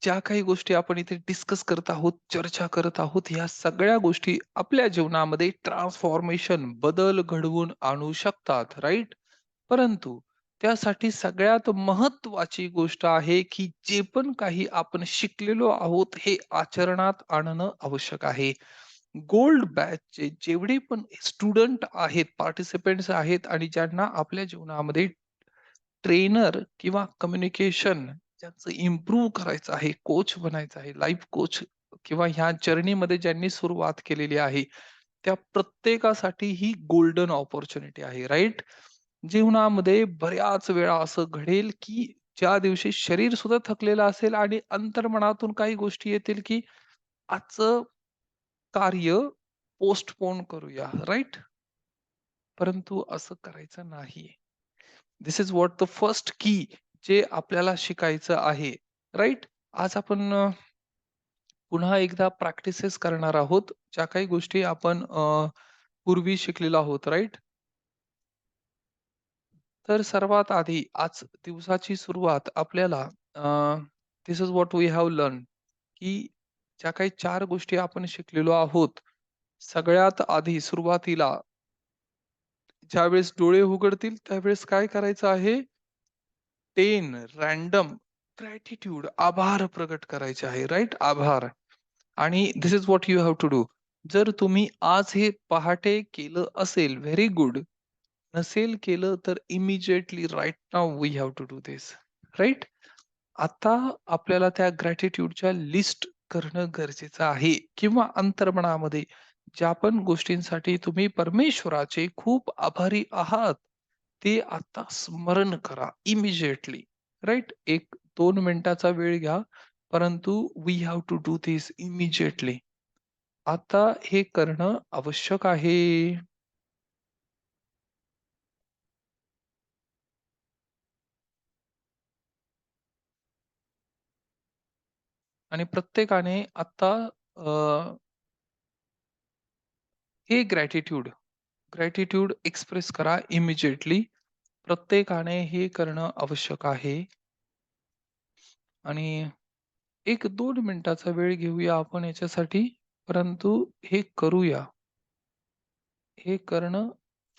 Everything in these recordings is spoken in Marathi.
ज्या काही गोष्टी आपण इथे डिस्कस करत आहोत, चर्चा करत आहोत, ह्या सगळ्या गोष्टी आपल्या जीवनामध्ये ट्रान्सफॉर्मेशन, बदल घडवून आणू शकतात, राइट? परंतु त्यासाठी सगळ्यात महत्त्वाची गोष्ट आहे, की जे पण काही आपण शिकलेलो आहोत, हे आचरणात आणणं आवश्यक आहे. गोल्ड बॅचचे जेवढे पण स्टुडंट आहेत, पार्टिसिपंट्स आहेत आणि ज्यांना आपल्या जीवनामध्ये ट्रेनर किंवा कम्युनिकेशन ज्यांचं इम्प्रूव्ह करायचं आहे, कोच बनायचं आहे, लाईफ कोच किंवा ह्या जर्नीमध्ये ज्यांनी सुरुवात केलेली आहे, त्या प्रत्येकासाठी ही गोल्डन अपॉर्च्युनिटी आहे, राइट? जीवनामध्ये बऱ्याच वेळा असं घडेल, की ज्या दिवशी शरीर सुद्धा थकलेलं असेल आणि अंतर्मनातून काही गोष्टी येतील, की आजचं कार्य पोस्टपोन करूया, राइट? परंतु असं करायचं नाही. दिस इज व्हॉट द फर्स्ट की जे आपल्याला शिकायचं आहे, राइट? आज आपण पुन्हा एकदा प्रॅक्टिसेस करणार आहोत, ज्या काही गोष्टी आपण पूर्वी शिकलेलो आहोत, राइट? तर सर्वात आधी आज दिवसाची सुरुवात आपल्याला this is what we have learn की ज्या काही 4 गोष्टी आपण शिकलेलो आहोत, सगळ्यात आधी सुरुवातीला ज्यावेळेस डोळे उघडतील त्यावेळेस काय करायचं आहे? 10 रँडम ग्रॅटिट्यूड आभार प्रकट करायचे आहे, राइट? आभार. आणि this is what you have to do. जर तुम्ही आज हे पहाटे केलं असेल, व्हेरी गुड. नसेल केलं तर immediately right now we have to do this, right? आता आपल्याला त्या ग्रॅटिट्यूडच्या लिस्ट करणं गरजेचं आहे किंवा अंतर्मनामध्ये ज्या पण गोष्टींसाठी तुम्ही परमेश्वराचे खूप आभारी आहात, ते आता स्मरण करा इमिजिएटली, राइट? 1-2 मिनिटाचा वेळ घ्या, परंतु we have to do this immediately. आता हे करणं आवश्यक आहे. आणि प्रत्येकाने आता अ, हे ग्रॅटिट्यूड एक्सप्रेस करा इमिजिएटली. प्रत्येकाने हे करणं आवश्यक आहे आणि 1-2 मिनिटाचा वेळ घेऊया आपण याच्यासाठी. परंतु हे करूया. हे करणं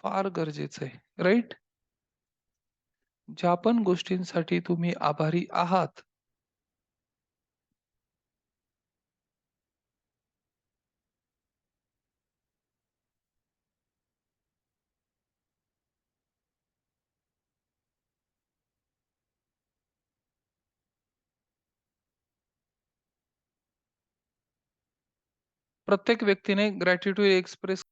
फार गरजेचं आहे, राइट? ज्या पण गोष्टींसाठी तुम्ही आभारी आहात, प्रत्येक व्यक्तीने ग्रॅटिट्यूड एक्सप्रेस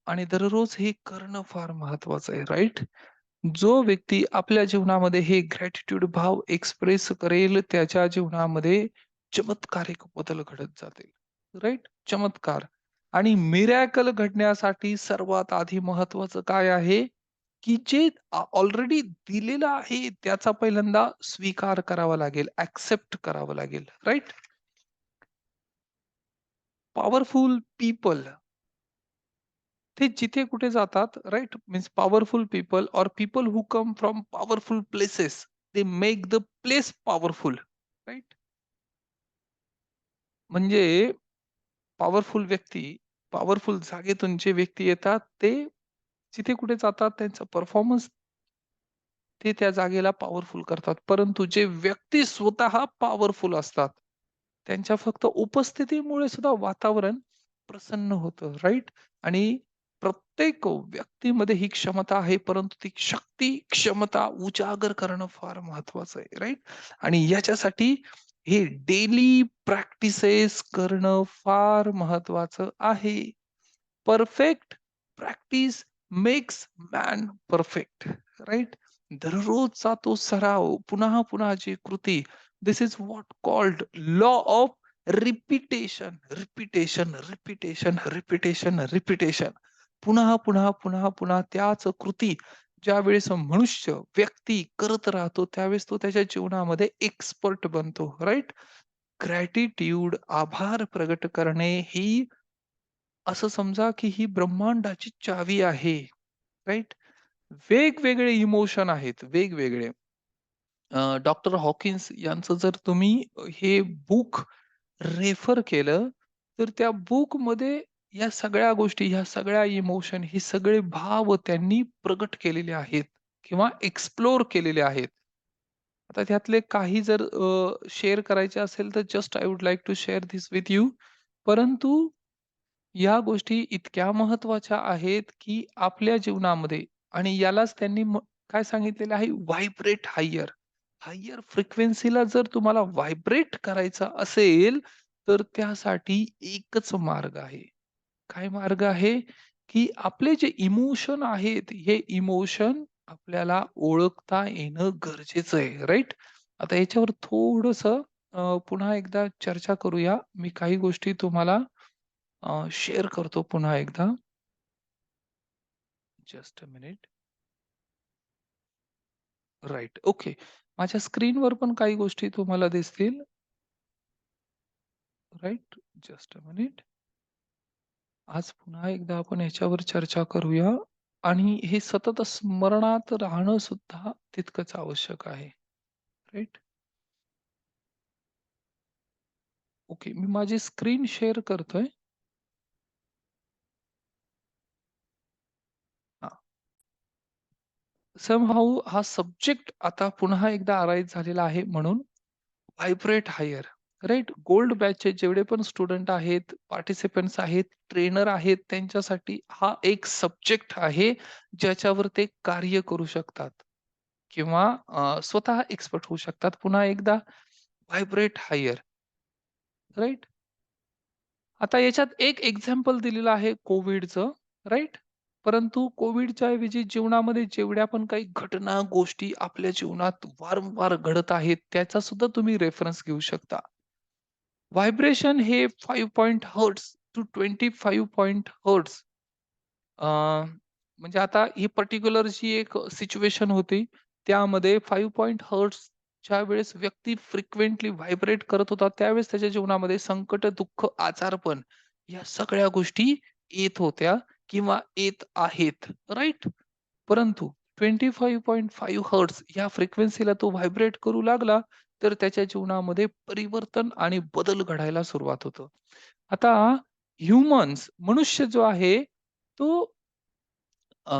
आणि दररोज हे करणं फार महत्वाचं आहे, राइट? जो व्यक्ती आपल्या जीवनामध्ये हे ग्रॅटिट्यूड भाव एक्सप्रेस करेल, त्याच्या जीवनामध्ये चमत्कारिक बदल घडत जातील, राइट? चमत्कार. आणि मिरॅकल घडण्यासाठी सर्वात आधी महत्वाचं काय आहे, की जे ऑलरेडी दिलेलं आहे, त्याचा पहिल्यांदा स्वीकार करावा लागेल, एक्सेप्ट करावं लागेल, राइट? पॉवरफुल पीपल ते जिथे कुठे जातात, राइट? मीन्स पॉवरफुल पीपल और people who come from powerful places, they make the place powerful, right? म्हणजे पॉवरफुल व्यक्ती, पॉवरफुल जागेतून जे व्यक्ती येतात, ते जिथे कुठे जातात त्यांचा परफॉर्मन्स ते त्या जागेला पॉवरफुल करतात. परंतु जे व्यक्ती स्वतः पॉवरफुल असतात, त्यांच्या फक्त उपस्थितीमुळे सुद्धा वातावरण प्रसन्न होतं, राइट? आणि प्रत्येक व्यक्तीमध्ये ही क्षमता आहे, परंतु ती शक्ती, क्षमता उजागर करणं फार महत्वाचं आहे, राइट? आणि याच्यासाठी हे डेली प्रॅक्टिसेस करणं फार महत्वाचं आहे. Perfect practice makes man perfect, right? दररोजचा तो सराव, पुन्हा-पुन्हा जी कृती, this is what called law of repetition, repetition, repetition, repetition, repetition. पुन्हा-पुन्हा, पुन्हा-पुन्हा त्याच कृती ज्यावेळेस मनुष्य, व्यक्ती करत राहतो, त्यावेळेस तो त्याच्या जीवनामध्ये एक्सपर्ट बनतो, राइट? ग्रॅटिट्यूड, आभार प्रगट करणे ही असं समजा, की ही ब्रह्मांडाची चावी आहे, राइट? वेगवेगळे इमोशन आहेत, वेगवेगळे. डॉक्टर हॉकिन्स यांचं जर तुम्ही हे बुक रेफर केलं, तर त्या बुकमध्ये या सगळ्या गोष्टी, ह्या सगळ्या इमोशन, हे सगळे भाव त्यांनी प्रगट केलेले आहेत किंवा एक्सप्लोर केलेले आहेत. आता त्यातले काही जर शेअर करायचे असेल, तर just I would like to share this with you. परंतु या गोष्टी इतक्या महत्त्वाच्या आहेत, की आपल्या जीवनामध्ये आणि यालाच त्यांनी काय सांगितलेलं आहे, व्हायब्रेट हायर. हायर फ्रिक्वेन्सीला जर तुम्हाला व्हायब्रेट करायचं असेल, तर त्यासाठी एकच मार्ग आहे. काय मार्ग आहे? की आपले जे इमोशन आहेत, हे इमोशन आपल्याला ओळखता येणं गरजेचं आहे, राइट? आता याच्यावर थोडंसं पुन्हा एकदा चर्चा करूया. मी काही गोष्टी तुम्हाला शेअर करतो पुन्हा एकदा. Just a minute. Right. Okay. माझ्या स्क्रीनवर पण काही गोष्टी तुम्हाला दिसतील. राइट. Just a minute. आज पुन्हा एकदा आपण ह्याच्यावर चर्चा करूया आणि हे सतत स्मरणात राहणं सुद्धा तितकंच आवश्यक आहे. राइट. ओके. मी माझी स्क्रीन शेअर करतोय. हां. समहाऊ हा सब्जेक्ट आता पुन्हा एकदा अराईज झालेला आहे म्हणून व्हायब्रेट हायर, राइट? गोल्ड बॅचचे जेवढे पण स्टुडंट आहेत, पार्टिसिपंट्स आहेत, ट्रेनर आहेत, त्यांच्यासाठी हा एक सब्जेक्ट आहे, ज्याच्यावर ते कार्य करू शकतात किंवा स्वतः एक्सपर्ट होऊ शकतात. पुन्हा एकदा व्हायब्रेट हायर, राइट? आता याच्यात एक एक्झाम्पल दिलेलं आहे कोविडचं, राइट? परंतु कोविडच्या ऐवजी जीवनामध्ये जेवढ्या पण काही घटना, गोष्टी आपल्या जीवनात वारंवार घडत आहेत, त्याचा सुद्धा तुम्ही रेफरन्स घेऊ शकता. व्हायब्रेशन हे 5 point hertz to 25 point hertz uh, म्हणजे आता ही पर्टिक्युलर जी एक सिच्युएशन होती, त्यामध्ये 5 पॉइंट हर्ट्झच्या वेळेस व्यक्ती फ्रिक्वेंटली व्हायब्रेट करत होता. त्यावेळेस त्याच्या जीवनामध्ये संकट, दुःख, आजारपण या सगळ्या गोष्टी येत होत्या किंवा येत आहेत, राइट? परंतु 25.5 हर्ट्झ या फ्रिक्वेन्सीला तो व्हायब्रेट करू लागला, तर त्याच्या जीवनामध्ये परिवर्तन आणि बदल घडायला सुरुवात होतं. आता मनुष्य जो आहे, तो अ,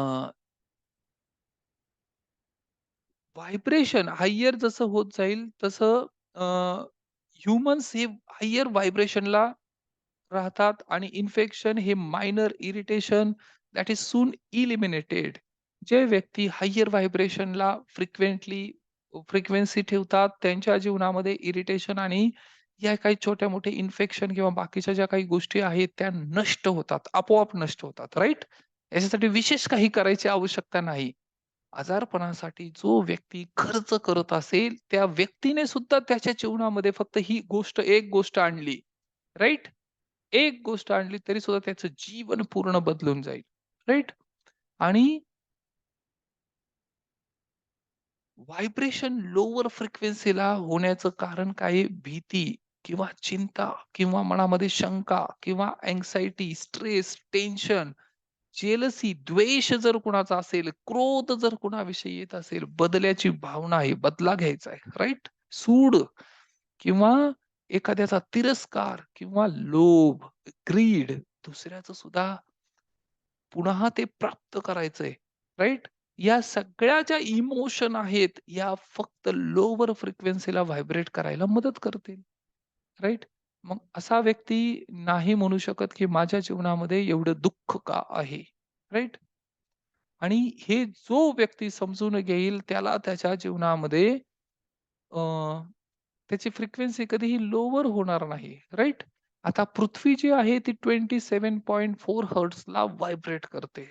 व्हायब्रेशन हायर जसं होत जाईल, तसं ह्युमन्स हे हायर व्हायब्रेशनला राहतात आणि इन्फेक्शन हे minor irritation that is soon eliminated. जे व्यक्ती हायर व्हायब्रेशनला फ्रिक्वेन्सी ठेवतात, त्यांच्या जीवनामध्ये इरिटेशन आणि या काही छोट्या-मोठ्या इन्फेक्शन किंवा बाकीच्या ज्या काही गोष्टी आहेत, त्या नष्ट होतात, आपोआप नष्ट होतात, राइट? याच्यासाठी विशेष काही करायची आवश्यकता नाही. आजारपणासाठी जो व्यक्ती खर्च करत असेल, त्या व्यक्तीने सुद्धा त्याच्या जीवनामध्ये फक्त ही गोष्ट, एक गोष्ट आणली, राइट? एक गोष्ट आणली तरी सुद्धा त्याचं जीवन पूर्ण बदलून जाईल, राइट? आणि व्हायब्रेशन लोवर फ्रिक्वेन्सीला होण्याचं कारण काय आहे? भीती किंवा चिंता किंवा मनामध्ये शंका किंवा अँक्साइटी, स्ट्रेस, टेन्शन, जेलसी, द्वेष जर कुणाचा असेल, क्रोध जर कुणाविषयी येत असेल, बदल्याची भावना आहे, बदला घ्यायचा आहे, राइट? सूड किंवा एखाद्याचा तिरस्कार किंवा लोभ, ग्रीड, दुसऱ्याचं सुद्धा पुन्हा ते प्राप्त करायचंय, राइट? या सगळ्या ज्या इमोशन आहेत, या फक्त लोवर फ्रिक्वेन्सीला व्हायब्रेट करायला मदत करतील, राइट? मग असा व्यक्ती नाही म्हणू शकत, की माझ्या जीवनामध्ये एवढं दुःख का आहे, राइट? आणि हे जो व्यक्ती समजून घेईल, त्याला त्याच्या जीवनामध्ये अ, त्याची फ्रिक्वेन्सी कधीही लोवर होणार नाही, राइट? आता पृथ्वी जी आहे ती 27.4 हर्ट्झला व्हायब्रेट करते.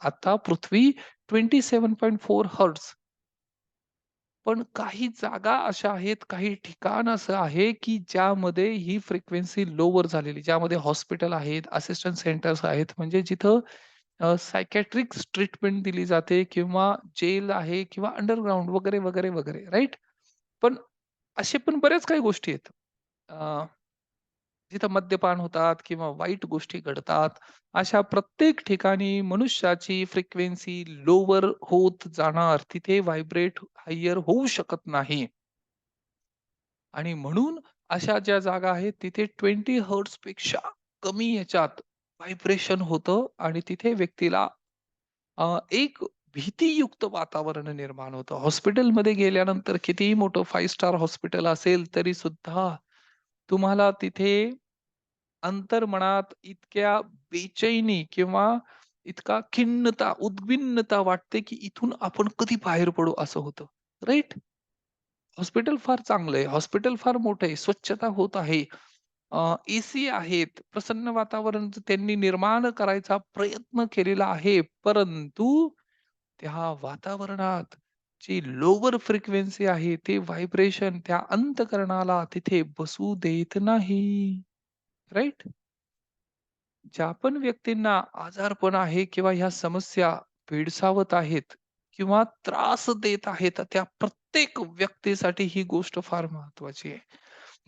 आता पृथ्वी 27.4 हर्ट्झ. पण काही जागा अशा आहेत, काही ठिकाण असं आहे, की ज्यामध्ये ही फ्रिक्वेन्सी लोवर झालेली, ज्यामध्ये हॉस्पिटल आहेत, असिस्टंट सेंटर्स आहेत, म्हणजे जिथं ट्रीटमेंट दिली जाते किंवा जेल आहे किंवा अंडरग्राउंड वगैरे, वगैरे, वगैरे, राइट? पण असे पण बऱ्याच काही गोष्टी आहेत. जिथं मद्यपान होतात किंवा वाईट गोष्टी घडतात. अशा प्रत्येक ठिकाणी मनुष्याची फ्रिक्वेन्सी लोवर होत जाणार. तिथे व्हायब्रेट हायर होऊ शकत नाही. आणि म्हणून अशा ज्या जागा आहेत तिथे 20 हर्ट्झ पेक्षा कमी ह्याच्यात व्हायब्रेशन होतं आणि तिथे व्यक्तीला एक भीतीयुक्त वातावरण निर्माण होतं. हॉस्पिटलमध्ये गेल्यानंतर कितीही मोठं 5 स्टार हॉस्पिटल असेल तरी सुद्धा तुम्हाला तिथे अंतर्मनात इतक्या बेचैनी किंवा इतका खिन्नता, उद्विग्नता वाटते, की इथून आपण कधी बाहेर पडू असं होतं. राइट? हॉस्पिटल फार चांगलं आहे. हॉस्पिटल फार मोठं आहे. स्वच्छता होत आहे. एसी आहेत. प्रसन्न वातावरण त्यांनी निर्माण करायचा प्रयत्न केलेला आहे. परंतु त्या वातावरणात जी लोवर फ्रिक्वेन्सी आहे, ते व्हायब्रेशन त्या अंतःकरणाला तिथे बसू देत नाही. राइट? ज्या पण व्यक्तींना आजारपण आहे किंवा ह्या समस्या भेडसावत आहेत किंवा त्रास देत आहेत, त्या प्रत्येक व्यक्तीसाठी ही गोष्ट फार महत्वाची आहे.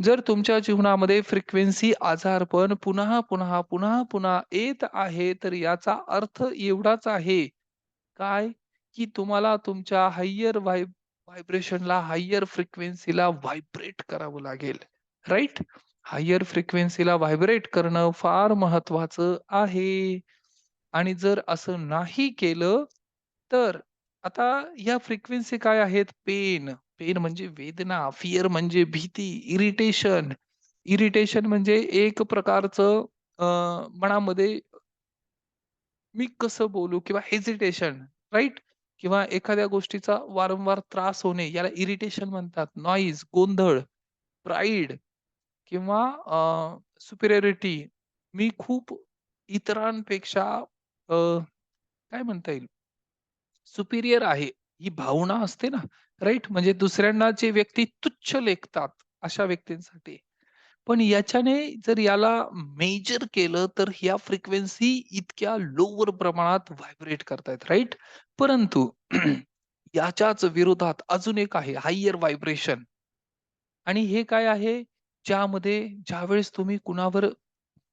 जर तुमच्या जीवनामध्ये फ्रिक्वेन्सी आजारपण पुन्हा, पुन्हा, पुन्हा, पुन्हा येत आहे, तर याचा अर्थ एवढाच आहे, काय? की तुम्हाला तुमच्या व्हायब्रेशनला, हायर फ्रिक्वेन्सीला व्हायब्रेट करावं लागेल. राइट? हायर फ्रिक्वेन्सीला व्हायब्रेट करणं फार महत्वाचं आहे. आणि जर असं नाही केलं, तर आता ह्या फ्रिक्वेन्सी काय आहेत? पेन, पेन म्हणजे वेदना, फिअर म्हणजे भीती, इरिटेशन, इरिटेशन म्हणजे एक प्रकारचं मनामध्ये मी कसं बोलू किंवा हेजिटेशन, राइट? किंवा एखाद्या गोष्टीचा वारंवार त्रास होणे, याला इरिटेशन म्हणतात. नॉईज, गोंधळ, प्राईड किंवा सुपिरियरिटी. मी खूप इतरांपेक्षा काय म्हणता येईल, सुपिरियर आहे, ही भावना असते ना, राइट? म्हणजे दुसऱ्यांना जे व्यक्ती तुच्छ लेखतात, अशा व्यक्तींसाठी. पण याच्याने जर याला मेजर केलं, तर ह्या फ्रिक्वेन्सी इतक्या लोवर प्रमाणात व्हायब्रेट करतायत, राइट? परंतु याच्याच विरोधात अजून एक आहे हायर व्हायब्रेशन. आणि हे काय आहे, ज्यामध्ये ज्यावेळेस तुम्ही कुणावर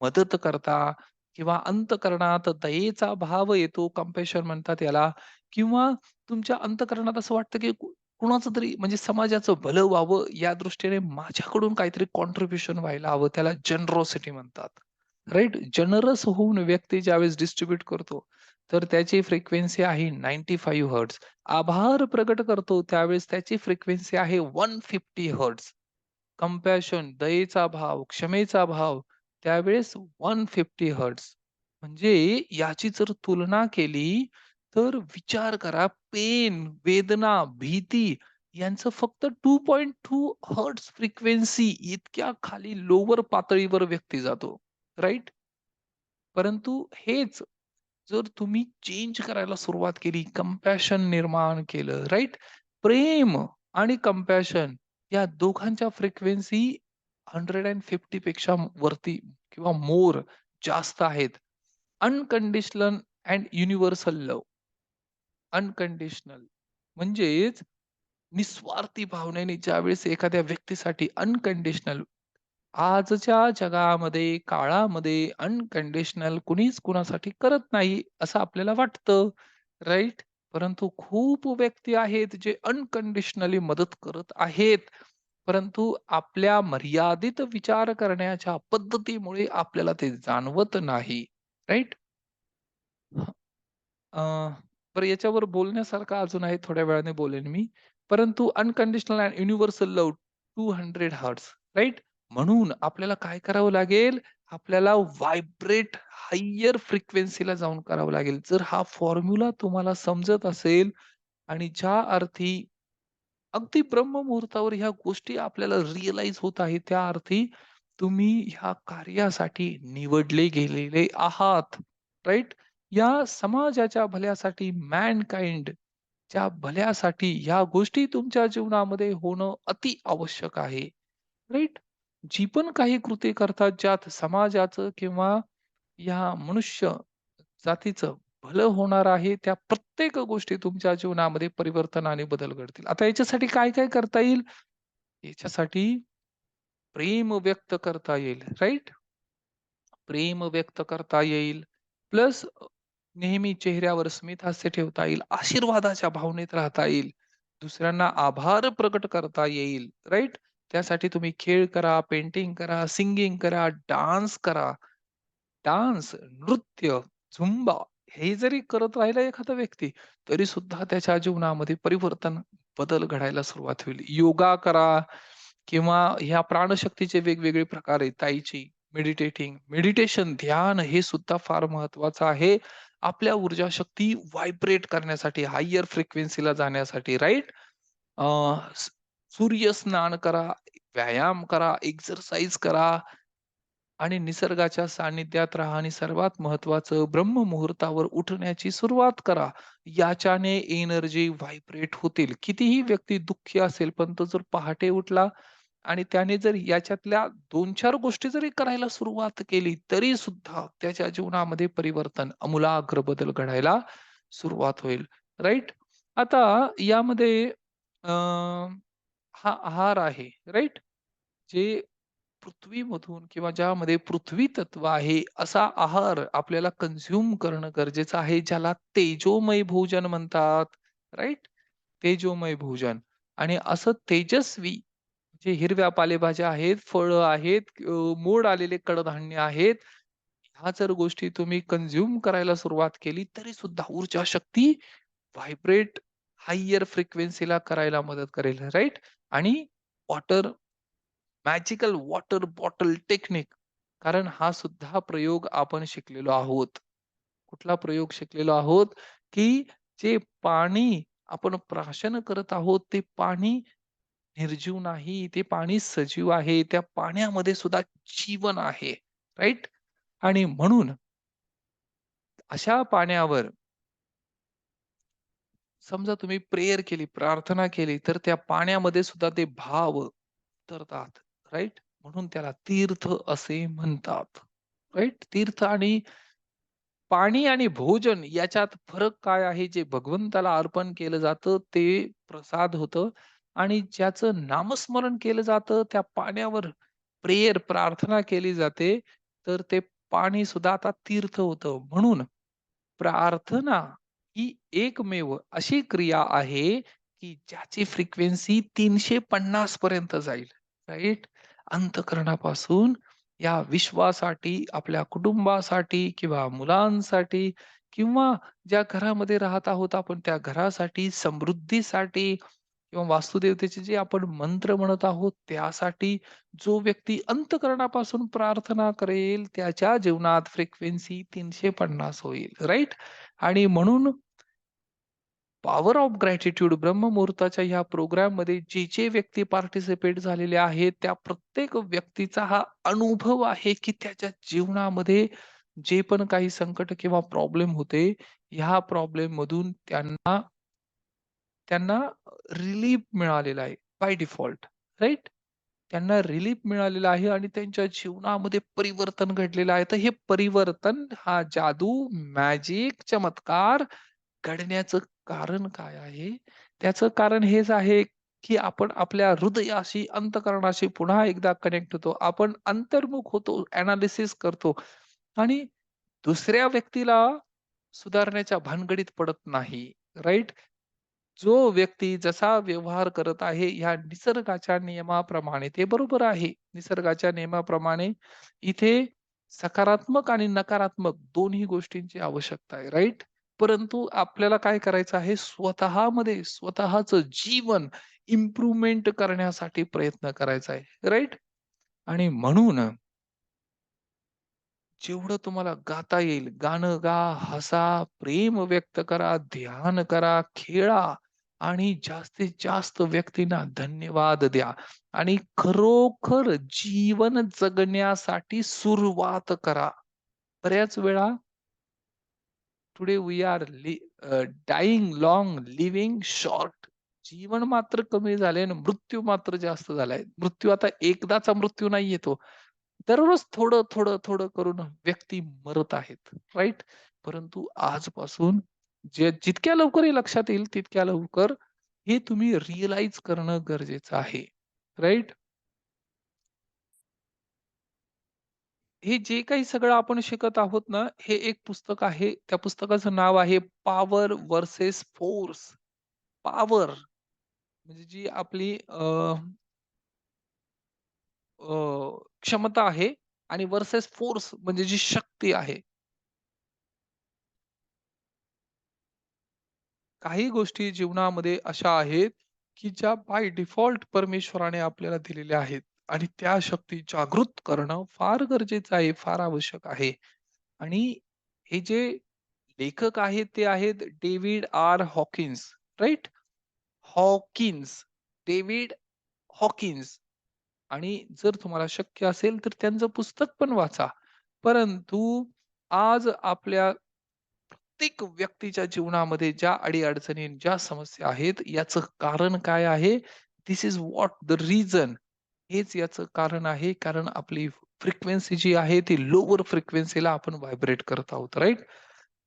मदत करता किंवा अंतःकरणात दयेचा भाव येतो, कंपॅशन म्हणतात याला, किंवा तुमच्या अंतःकरणात असं वाटतं, की कुणाचं तरी म्हणजे समाजाचं भलं व्हावं या दृष्टीने माझ्याकडून काहीतरी कॉन्ट्रिब्युशन व्हायला हवं. त्याला जनरॉसिटी म्हणतात. राइट? जनरस होऊन व्यक्ती ज्यावेळेस डिस्ट्रिब्यूट करतो, तर त्याची फ्रिक्वेन्सी आहे 95 हर्ट्झ. आभार प्रकट करतो त्यावेळेस त्याची फ्रिक्वेन्सी आहे 150 हर्ट्झ. कंपॅशन, दयेचा भाव, क्षमेचा भाव, त्यावेळेस 150 हर्ट्झ. म्हणजे याची जर तुलना केली, तर विचार करा, पेन, वेदना, भीती यांचं फक्त 2.2 हर्ट्झ फ्रिक्वेन्सी इतक्या खाली लोवर पातळीवर व्यक्ती जातो. राइट? परंतु हेच जर तुम्ही चेंज करायला सुरुवात केली, कंपॅशन निर्माण केलं, राइट? प्रेम आणि कंपॅशन या दोघांच्या फ्रिक्वेन्सी 150 पेक्षा वरती किंवा मोर जास्त आहेत. Unconditional and universal love. Unconditional म्हणजेच निस्वार्थी भावनेने ज्यावेळेस एखाद्या व्यक्तीसाठी अनकंडिशनल आजच्या जगामध्ये, काळामध्ये अनकंडिशनल कुणीच कुणासाठी करत नाही, असं आपल्याला वाटतं, राइट? परंतु खूप व्यक्ती आहेत जे अनकंडिशनली मदत करत आहेत. परंतु आपल्या मर्यादित विचार करण्याच्या पद्धतीमुळे आपल्याला ते जाणवत नाही, राइट? अ, बरं याच्यावर बोलण्यासारखं अजून आहे, थोड्या वेळाने बोलेन मी. परंतु unconditional and universal love 200 hertz, right? म्हणून आपल्याला काय करावं लागेल? आपल्याला व्हायब्रेट हायर फ्रिक्वेन्सीला जाऊन करावं लागेल. जर हा फॉर्म्युला तुम्हाला समजत असेल आणि ज्या अर्थी अगदी ब्रह्ममुहूर्तावर ह्या गोष्टी आपल्याला रिअलाईज होत आहेत, त्या अर्थी तुम्ही ह्या कार्यासाठी निवडले गेलेले आहात, राइट? या समाजाच्या भल्यासाठी मॅनकाइंडच्या भल्यासाठी ह्या गोष्टी तुमच्या जीवनामध्ये होणं अति आवश्यक आहे, राइट? जी पण काही कृती करतात ज्यात समाजाचं किंवा या मनुष्य जातीचं भलं होणार आहे, त्या प्रत्येक गोष्टी तुमच्या जीवनामध्ये परिवर्तन आणि बदल घडतील. आता याच्यासाठी काय-काय करता येईल? याच्यासाठी प्रेम व्यक्त करता येईल, राइट? प्रेम व्यक्त करता येईल. प्लस नेहमी चेहऱ्यावर स्मितहास्य ठेवता येईल. आशीर्वादाच्या भावनेत राहता येईल. दुसऱ्यांना आभार प्रकट करता येईल, राइट? त्यासाठी तुम्ही खेळ करा, पेंटिंग करा, सिंगिंग करा, डान्स करा. डान्स, नृत्य, झुंबा हे जरी करत राहिला एखादा व्यक्ती, तरी सुद्धा त्याच्या जीवनामध्ये परिवर्तन, बदल घडायला सुरुवात होईल. योगा करा किंवा ह्या प्राणशक्तीचे वेगवेगळे प्रकार आहेत. ताई ची, मेडिटेशन, ध्यान हे सुद्धा फार महत्वाचं आहे. आपल्या ऊर्जा शक्ती व्हायब्रेट करण्यासाठी, हायर फ्रिक्वेन्सीला जाण्यासाठी, राइट? अ, स सूर्यस्नान करा, व्यायाम करा, एक्सरसाइज करा. आणि निसर्गाच्या सानिध्यात राहा आणि सर्वात महत्वाचं ब्रह्ममुहूर्तावर उठण्याची सुरुवात करा. याच्याने एनर्जी व्हायब्रेट होतील. कितीही व्यक्ती दुःखी असेल, पण तो जर पहाटे उठला आणि त्याने जर याच्यातल्या 2-4 गोष्टी जरी करायला सुरुवात केली, तरी सुद्धा त्याच्या जीवनामध्ये परिवर्तन, आमूलाग्र बदल घडायला सुरुवात होईल. राइट? आता यामध्ये अ, हा आहार आहे, राइट? जे पृथ्वीमधून किंवा ज्यामध्ये पृथ्वी तत्व आहे, असा आहार आपल्याला कन्झ्युम करणं गरजेचं आहे, ज्याला तेजोमय भोजन म्हणतात, राइट? तेजोमय भोजन आणि असं तेजस्वी जे हिरव्या पालेभाज्या आहेत, फळं आहेत, मोड आलेले कडधान्य आहेत. ह्या जर गोष्टी तुम्ही कन्झ्युम करायला सुरुवात केली, तरी सुद्धा ऊर्जा शक्ती व्हायब्रेट हायर फ्रिक्वेन्सीला करायला मदत करेल, राइट? आणि water magical water bottle technique कारण हा सुद्धा प्रयोग आपण शिकलेलो आहोत. कुठला प्रयोग शिकलेलो आहोत, की जे पाणी आपण प्राशन करत आहोत, ते पाणी निर्जीव नाही, ते पाणी सजीव आहे. त्या पाण्यामध्ये सुद्धा जीवन आहे, राइट? आणि म्हणून अशा पाण्यावर समजा तुम्ही प्रेयर केली, प्रार्थना केली, तर त्या पाण्यामध्ये सुद्धा ते भाव उतरतात, राइट? म्हणून त्याला तीर्थ असे म्हणतात, राइट? तीर्थ आणि पाणी आणि भोजन याच्यात फरक काय आहे? जे भगवंताला अर्पण केलं जातं ते प्रसाद होतं आणि ज्याचं नामस्मरण केलं जातं त्या पाण्यावर प्रेयर प्रार्थना केली जाते, तर ते पाणी सुद्धा आता तीर्थ होतं. म्हणून प्रार्थना ही एकमेव अशी क्रिया आहे, की ज्याची फ्रिक्वेन्सी 350 पर्यंत जाईल, राइट? अंतःकरणापासून या विश्वासाठी, आपल्या कुटुंबासाठी किंवा मुलांसाठी किंवा ज्या घरामध्ये राहत आहोत आपण त्या घरासाठी, समृद्धीसाठी किंवा वास्तुदेवतेचे जे आपण मंत्र म्हणत आहोत त्यासाठी जो व्यक्ती अंतःकरणापासून प्रार्थना करेल त्याच्या जीवनात फ्रिक्वेन्सी 350 होईल, राइट? आणि म्हणून पॉवर ऑफ ग्रॅटिट्यूड ब्रह्ममुहूर्ताच्या ह्या प्रोग्राममध्ये जे व्यक्ती पार्टिसिपेट झालेले आहेत, त्या प्रत्येक व्यक्तीचा हा अनुभव आहे, की त्याच्या जीवनामध्ये जे पण काही संकट किंवा प्रॉब्लेम होते, ह्या प्रॉब्लेममधून त्यांना त्यांना रिलीफ मिळालेला आहे बाय डिफॉल्ट, राइट? त्यांना रिलीफ मिळालेला आहे आणि त्यांच्या जीवनामध्ये परिवर्तन घडलेलं आहे. तर हे परिवर्तन, हा जादू, मॅजिक, चमत्कार घडण्याचं कारण काय आहे? त्याचं कारण हेच आहे, की आपण आपल्या हृदयाशी, अंतःकरणाशी पुन्हा एकदा कनेक्ट होतो. आपण अंतर्मुख होतो, एनालिसिस करतो आणि दुसऱ्या व्यक्तीला सुधारण्याच्या भानगडीत पडत नाही, राइट? जो व्यक्ती जसा व्यवहार करत आहे ह्या निसर्गाच्या नियमाप्रमाणे ते बरोबर आहे. निसर्गाच्या नियमाप्रमाणे इथे सकारात्मक आणि नकारात्मक दोन्ही गोष्टींची आवश्यकता आहे, राइट? परंतु आपल्याला काय करायचं आहे, स्वतःमध्ये स्वतःचं जीवन इम्प्रूव्हमेंट करण्यासाठी प्रयत्न करायचा आहे, राइट? आणि म्हणून जेवढं तुम्हाला गाता येईल, गाणं गा, हसा, प्रेम व्यक्त करा, ध्यान करा, खेळा आणि जास्तीत जास्त व्यक्तींना धन्यवाद द्या आणि खरोखर जीवन जगण्यासाठी सुरुवात करा. बऱ्याच वेळा today we are dying long, living short. जीवन मात्र कमी झाले आणि मृत्यू मात्र जास्त झालाय. मृत्यू आता एकदाचा मृत्यू नाहीये तो. दररोज थोडं, थोडं, थोडं करून व्यक्ती मरत आहेत, राइट? परंतु आजपासून जितक्या लवकर हे लक्षात येईल, तितक्या लवकर हे तुम्ही रिअलाईज करणं गरजेचं आहे, राइट? हे जे काही सगळं आपण शिकत आहोत ना, हे एक पुस्तक आहे. त्या पुस्तकाचं नाव आहे पॉवर व्हर्सेस फोर्स. पॉवर म्हणजे जी आपली क्षमता आहे आणि व्हर्सेस फोर्स म्हणजे जी शक्ती आहे. काही गोष्टी जीवनामध्ये अशा आहेत, की ज्या बाय डिफॉल्ट परमेश्वराने आपल्याला दिलेल्या आहेत आणि त्या शक्ती जागृत करणं फार गरजेचं आहे, फार आवश्यक आहे. आणि हे जे लेखक आहेत ते आहेत David R Hawkins, right? Hawkins, David Hawkins. आणि जर तुम्हाला शक्य असेल तर त्यांचं पुस्तक पण वाचा. परंतु आज आपल्या प्रत्येक व्यक्तीच्या जीवनामध्ये ज्या अडी-अडचणी, ज्या समस्या आहेत, याचं कारण काय आहे? This is what the reason. हेच याचं कारण आहे. कारण आपली फ्रिक्वेन्सी जी आहे, ती लोवर फ्रिक्वेन्सीला आपण व्हायब्रेट करत आहोत, राइट?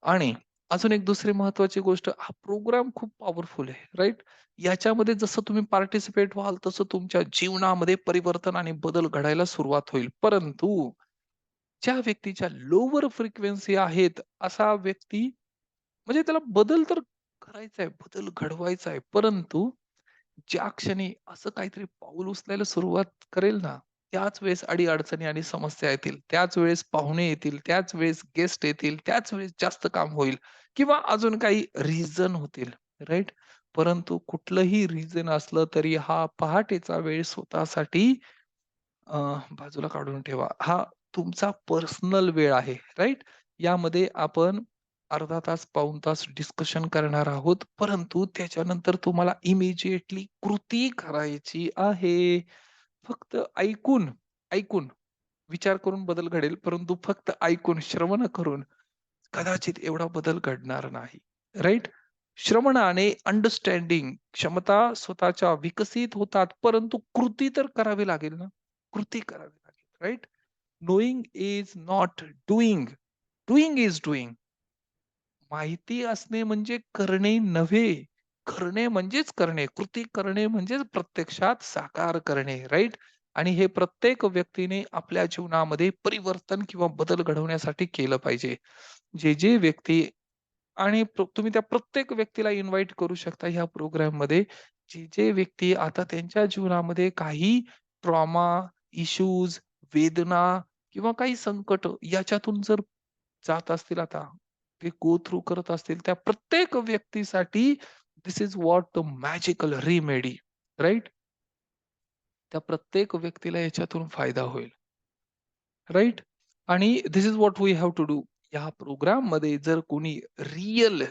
आणि अजून एक दुसरी महत्त्वाची गोष्ट, हा प्रोग्राम खूप पॉवरफुल आहे, राइट? याच्यामध्ये जसं तुम्ही पार्टिसिपेट व्हाल, तसं तुमच्या जीवनामध्ये परिवर्तन आणि बदल घडायला सुरुवात होईल. परंतु ज्या व्यक्तीच्या लोवर फ्रिक्वेन्सी आहेत, असा व्यक्ती म्हणजे त्याला बदल तर करायचा आहे, बदल घडवायचा आहे. परंतु ज्या क्षणी असं काहीतरी पाऊल उचलायला सुरुवात करेल ना, त्याच वेळेस अडी-अडचणी आणि समस्या येतील. त्याच वेळेस पाहुणे येतील, त्याच वेळेस गेस्ट येतील, त्याच वेळेस जास्त काम होईल किंवा अजून काही रिझन होतील, राइट? परंतु कुठलंही रिझन असलं तरी हा पहाटेचा वेळ स्वतःसाठी बाजूला काढून ठेवा. हा तुमचा पर्सनल वेळ आहे, राइट? यामध्ये आपण अर्धा तास, पाऊण तास डिस्कशन करणार आहोत. परंतु त्याच्यानंतर तुम्हाला इमिडिएटली कृती करायची आहे. फक्त ऐकून, ऐकून विचार करून बदल घडेल, परंतु फक्त ऐकून, श्रवण करून कदाचित एवढा बदल घडणार नाही. राइट? श्रवणाने अंडरस्टँडिंग क्षमता स्वतःच्या विकसित होतात, परंतु कृती तर करावी लागेल ना. कृती करावी लागेल. Right? Knowing is not doing. Doing is doing. माहिती असणे म्हणजे करणे नव्हे. करणे म्हणजेच करणे. कृती करणे म्हणजेच प्रत्यक्षात साकार करणे, राइट? आणि हे प्रत्येक व्यक्तीने आपल्या जीवनामध्ये परिवर्तन किंवा बदल घडवण्यासाठी केलं पाहिजे. जे व्यक्ती आणि तुम्ही त्या प्रत्येक व्यक्तीला इन्व्हाईट करू शकता ह्या प्रोग्राममध्ये. जे व्यक्ती आता त्यांच्या जीवनामध्ये काही ट्रॉमा, इश्यूज, वेदना किंवा काही संकट याच्यातून जर जात असतील आता, ते गो थ्रू करत असतील, त्या प्रत्येक व्यक्तीसाठी this is what the magical remedy, right? त्या प्रत्येक व्यक्तीला याच्यातून फायदा होईल. राइट? आणि this is what we have to do. या प्रोग्राममध्ये जर कोणी रिअल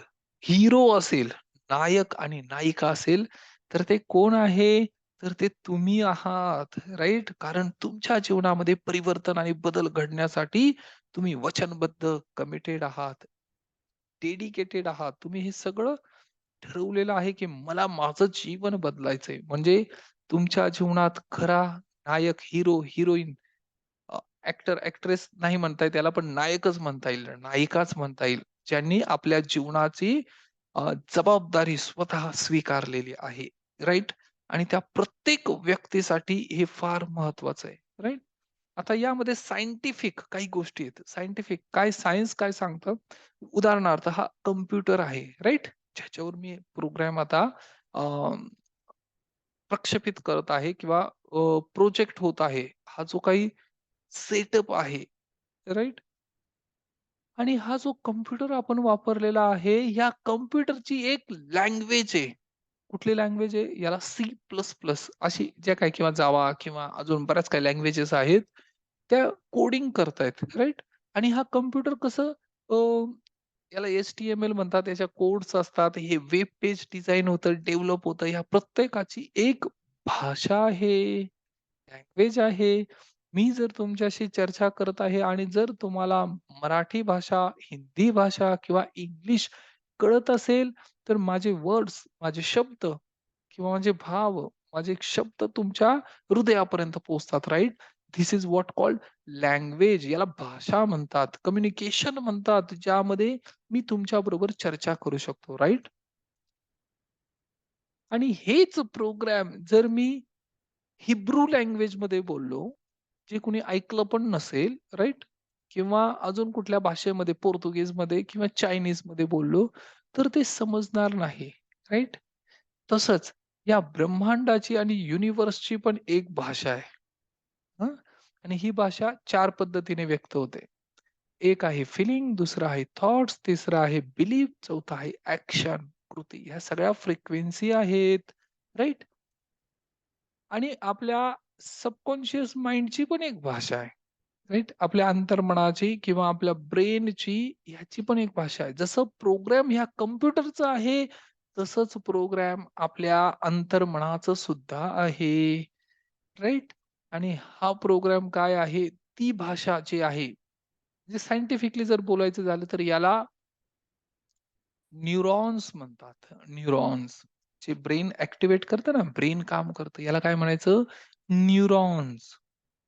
हिरो असेल, नायक आणि नायिका असेल, तर ते कोण आहे? तर ते तुम्ही आहात, राइट? कारण तुमच्या जीवनामध्ये परिवर्तन आणि बदल घडण्यासाठी तुम्ही वचनबद्ध, कमिटेड आहात, डेडिकेटेड आहात. तुम्ही हे सगळं ठरवलेलं आहे, की मला माझं जीवन बदलायचंय. म्हणजे तुमच्या जीवनात खरा नायक, हिरो, हिरोईन, ॲक्टर, ॲक्ट्रेस नाही म्हणता येईल त्याला, पण नायकच म्हणता येईल, नायिकाच म्हणता येईल. ज्यांनी आपल्या जीवनाची जबाबदारी स्वतः स्वीकारलेली आहे, राइट? आणि त्या प्रत्येक व्यक्तीसाठी हे फार महत्वाचं आहे, राइट? आता यामध्ये सायंटिफिक काही गोष्टी आहेत. सायंटिफिक काय सायन्स काय सांगतं? उदाहरणार्थ हा कॉम्प्युटर आहे, राइट? ज्याच्यावर मी प्रोग्राम आता अ, प्रक्षेपित करत आहे किंवा प्रोजेक्ट होत आहे. हा जो काही सेटअप आहे, राइट? आणि हा जो कॉम्प्युटर आपण वापरलेला आहे, ह्या कॉम्प्युटरची एक लँग्वेज आहे. कुठली लँग्वेज आहे? याला सी प्लस प्लस अशी ज्या काही किंवा जावा किंवा अजून बऱ्याच काही लँग्वेजेस आहेत, त्या कोडिंग करतायत, राइट? आणि हा कॉम्प्युटर कसं अ, याला एच-टी-एम-एल म्हणतात, त्याच्या कोड्स असतात. हे वेब पेज डिझाइन होतं, डेव्हलप होतं. ह्या प्रत्येकाची एक भाषा आहे, लँग्वेज आहे. मी जर तुमच्याशी चर्चा करत आहे आणि जर तुम्हाला मराठी भाषा, हिंदी भाषा किंवा इंग्लिश कळत असेल, तर माझे वर्ड्स, माझे शब्द किंवा माझे भाव, माझे शब्द तुमच्या हृदयापर्यंत पोहोचतात, right? This is what called language. याला भाषा म्हणतात, कम्युनिकेशन म्हणतात, ज्यामध्ये मी तुमच्याबरोबर चर्चा करू शकतो, राइट? आणि हेच प्रोग्राम जर मी हिब्रू लँग्वेजमध्ये बोललो, जे कुणी ऐकलं पण नसेल, राइट? किंवा अजून कुठल्या भाषेमध्ये पोर्तुगीजमध्ये किंवा चायनीजमध्ये बोललो, तर ते समजणार नाही, राइट? तसंच या ब्रह्मांडाची आणि युनिव्हर्सची पण एक भाषा आहे. हं? आणि ही भाषा 4 पद्धतीने व्यक्त होते. एक आहे फिलिंग, दुसरं आहे थॉट्स, तिसरं आहे बिलीफ, चौथा आहे ॲक्शन, कृती. ह्या सगळ्या फ्रिक्वेन्सी आहेत, राइट? आणि आपल्या सबकॉन्शियस माइंडची पण एक भाषा आहे. राइट? आपल्या अंतर्मनाची किंवा आपल्या ब्रेनची ह्याची पण एक भाषा आहे. जसं प्रोग्राम ह्या कॉम्प्युटरचं आहे, तसंच प्रोग्राम आपल्या अंतर्मनाचं सुद्धा आहे. राइट? आणि हा प्रोग्राम काय आहे? ती भाषा जी आहे, म्हणजे सायंटिफिकली जर बोलायचं झालं तर याला न्यूरॉन्स म्हणतात. न्यूरॉन्स. जे ब्रेन ॲक्टिव्हेट करतं ना, ब्रेन काम करतं. याला काय म्हणायचं? न्यूरॉन्स.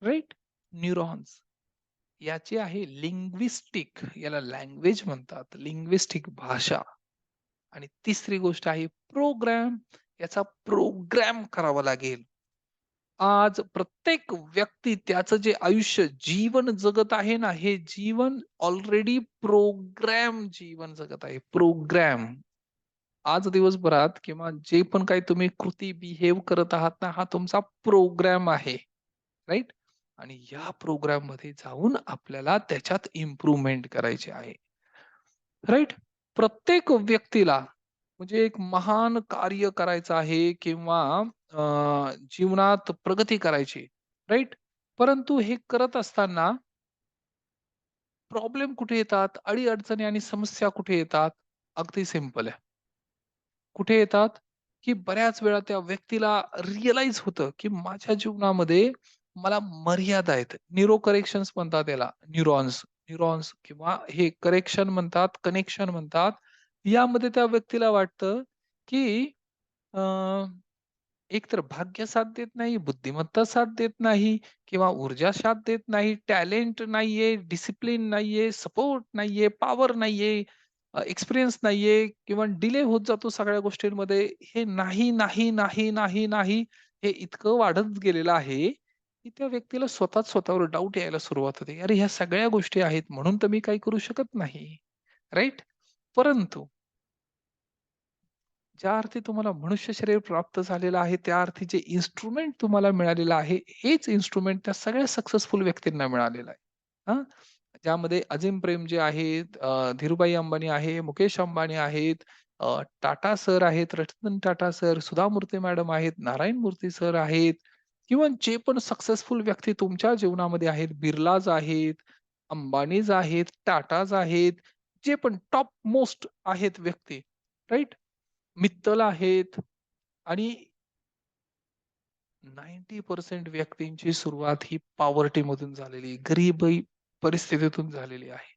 राइट? न्यूरॉन्स. याची आहे लिंग्विस्टिक, याला लँग्वेज म्हणतात. लिंग्विस्टिक भाषा. आणि तिसरी गोष्ट आहे प्रोग्राम. याचा प्रोग्राम करावा लागेल. आज प्रत्येक व्यक्ती त्याचं जे आयुष्य, जीवन जगत आहे ना, हे जीवन ऑलरेडी प्रोग्राम जीवन जगत आहे. प्रोग्राम. आज दिवसभरात किंवा जे पण काही तुम्ही कृती बिहेव करत आहात ना, हा तुमचा प्रोग्राम आहे. राइट? आणि या प्रोग्राममध्ये जाऊन आपल्याला त्याच्यात इम्प्रूव्हमेंट करायची आहे. राइट? प्रत्येक व्यक्तीला म्हणजे एक महान कार्य करायचं आहे किंवा जीवनात प्रगती करायची, राइट? परंतु हे करत असताना प्रॉब्लेम कुठे येतात? अडी-अडचणी आणि समस्या कुठे येतात? अगदी सिंपल आहे. कुठे येतात? की बऱ्याच वेळा त्या व्यक्तीला रिअलाईज होतं, की माझ्या जीवनामध्ये मला मर्यादा आहेत. न्यूरो करेक्शन्स म्हणतात याला. न्यूरॉन्स, न्यूरॉन्स किंवा हे करेक्शन म्हणतात, कनेक्शन म्हणतात. यामध्ये त्या व्यक्तीला वाटतं, की अ, एकतर भाग्य साथ देत नाही, बुद्धिमत्ता साथ देत नाही किंवा ऊर्जा साथ देत नाही, टॅलेंट नाहीये, डिसिप्लिन नाहीये, सपोर्ट नाहीये, पॉवर नाहीये, एक्सपिरियन्स नाहीये किंवा डिले होत जातो सगळ्या गोष्टींमध्ये. हे नाही, नाही, नाही, नाही, नाही हे इतकं वाढत गेलेलं आहे, की त्या व्यक्तीला स्वतःच स्वतःवर डाऊट यायला सुरुवात होते. अरे, ह्या सगळ्या गोष्टी आहेत म्हणून तर मी काही करू शकत नाही. राइट? परंतु ज्या अर्थी तुम्हाला मनुष्य शरीर प्राप्त झालेलं आहे, त्या अर्थी जे इन्स्ट्रुमेंट तुम्हाला मिळालेलं आहे, हेच इन्स्ट्रुमेंट त्या सगळ्या सक्सेसफुल व्यक्तींना मिळालेलं आहे. हां, ज्यामध्ये अजिम प्रेमजी आहेत, धीरूभाई अंबानी आहे, मुकेश अंबानी आहेत, टाटा सर आहेत, रतन टाटा सर, सुधा मूर्ती मॅडम आहेत, नारायण मूर्ती सर आहेत किंवा जे पण सक्सेसफुल व्यक्ती तुमच्या जीवनामध्ये आहेत, बिर्लाज आहेत, अंबानीज आहेत, टाटाज आहेत, जे पण टॉप मोस्ट आहेत व्यक्ती, राइट? मित्तल आहेत आणि 90% व्यक्तींची सुरुवात ही पॉवर्टी मधून झालेली आहे. परिस्थितीतून झालेली आहे.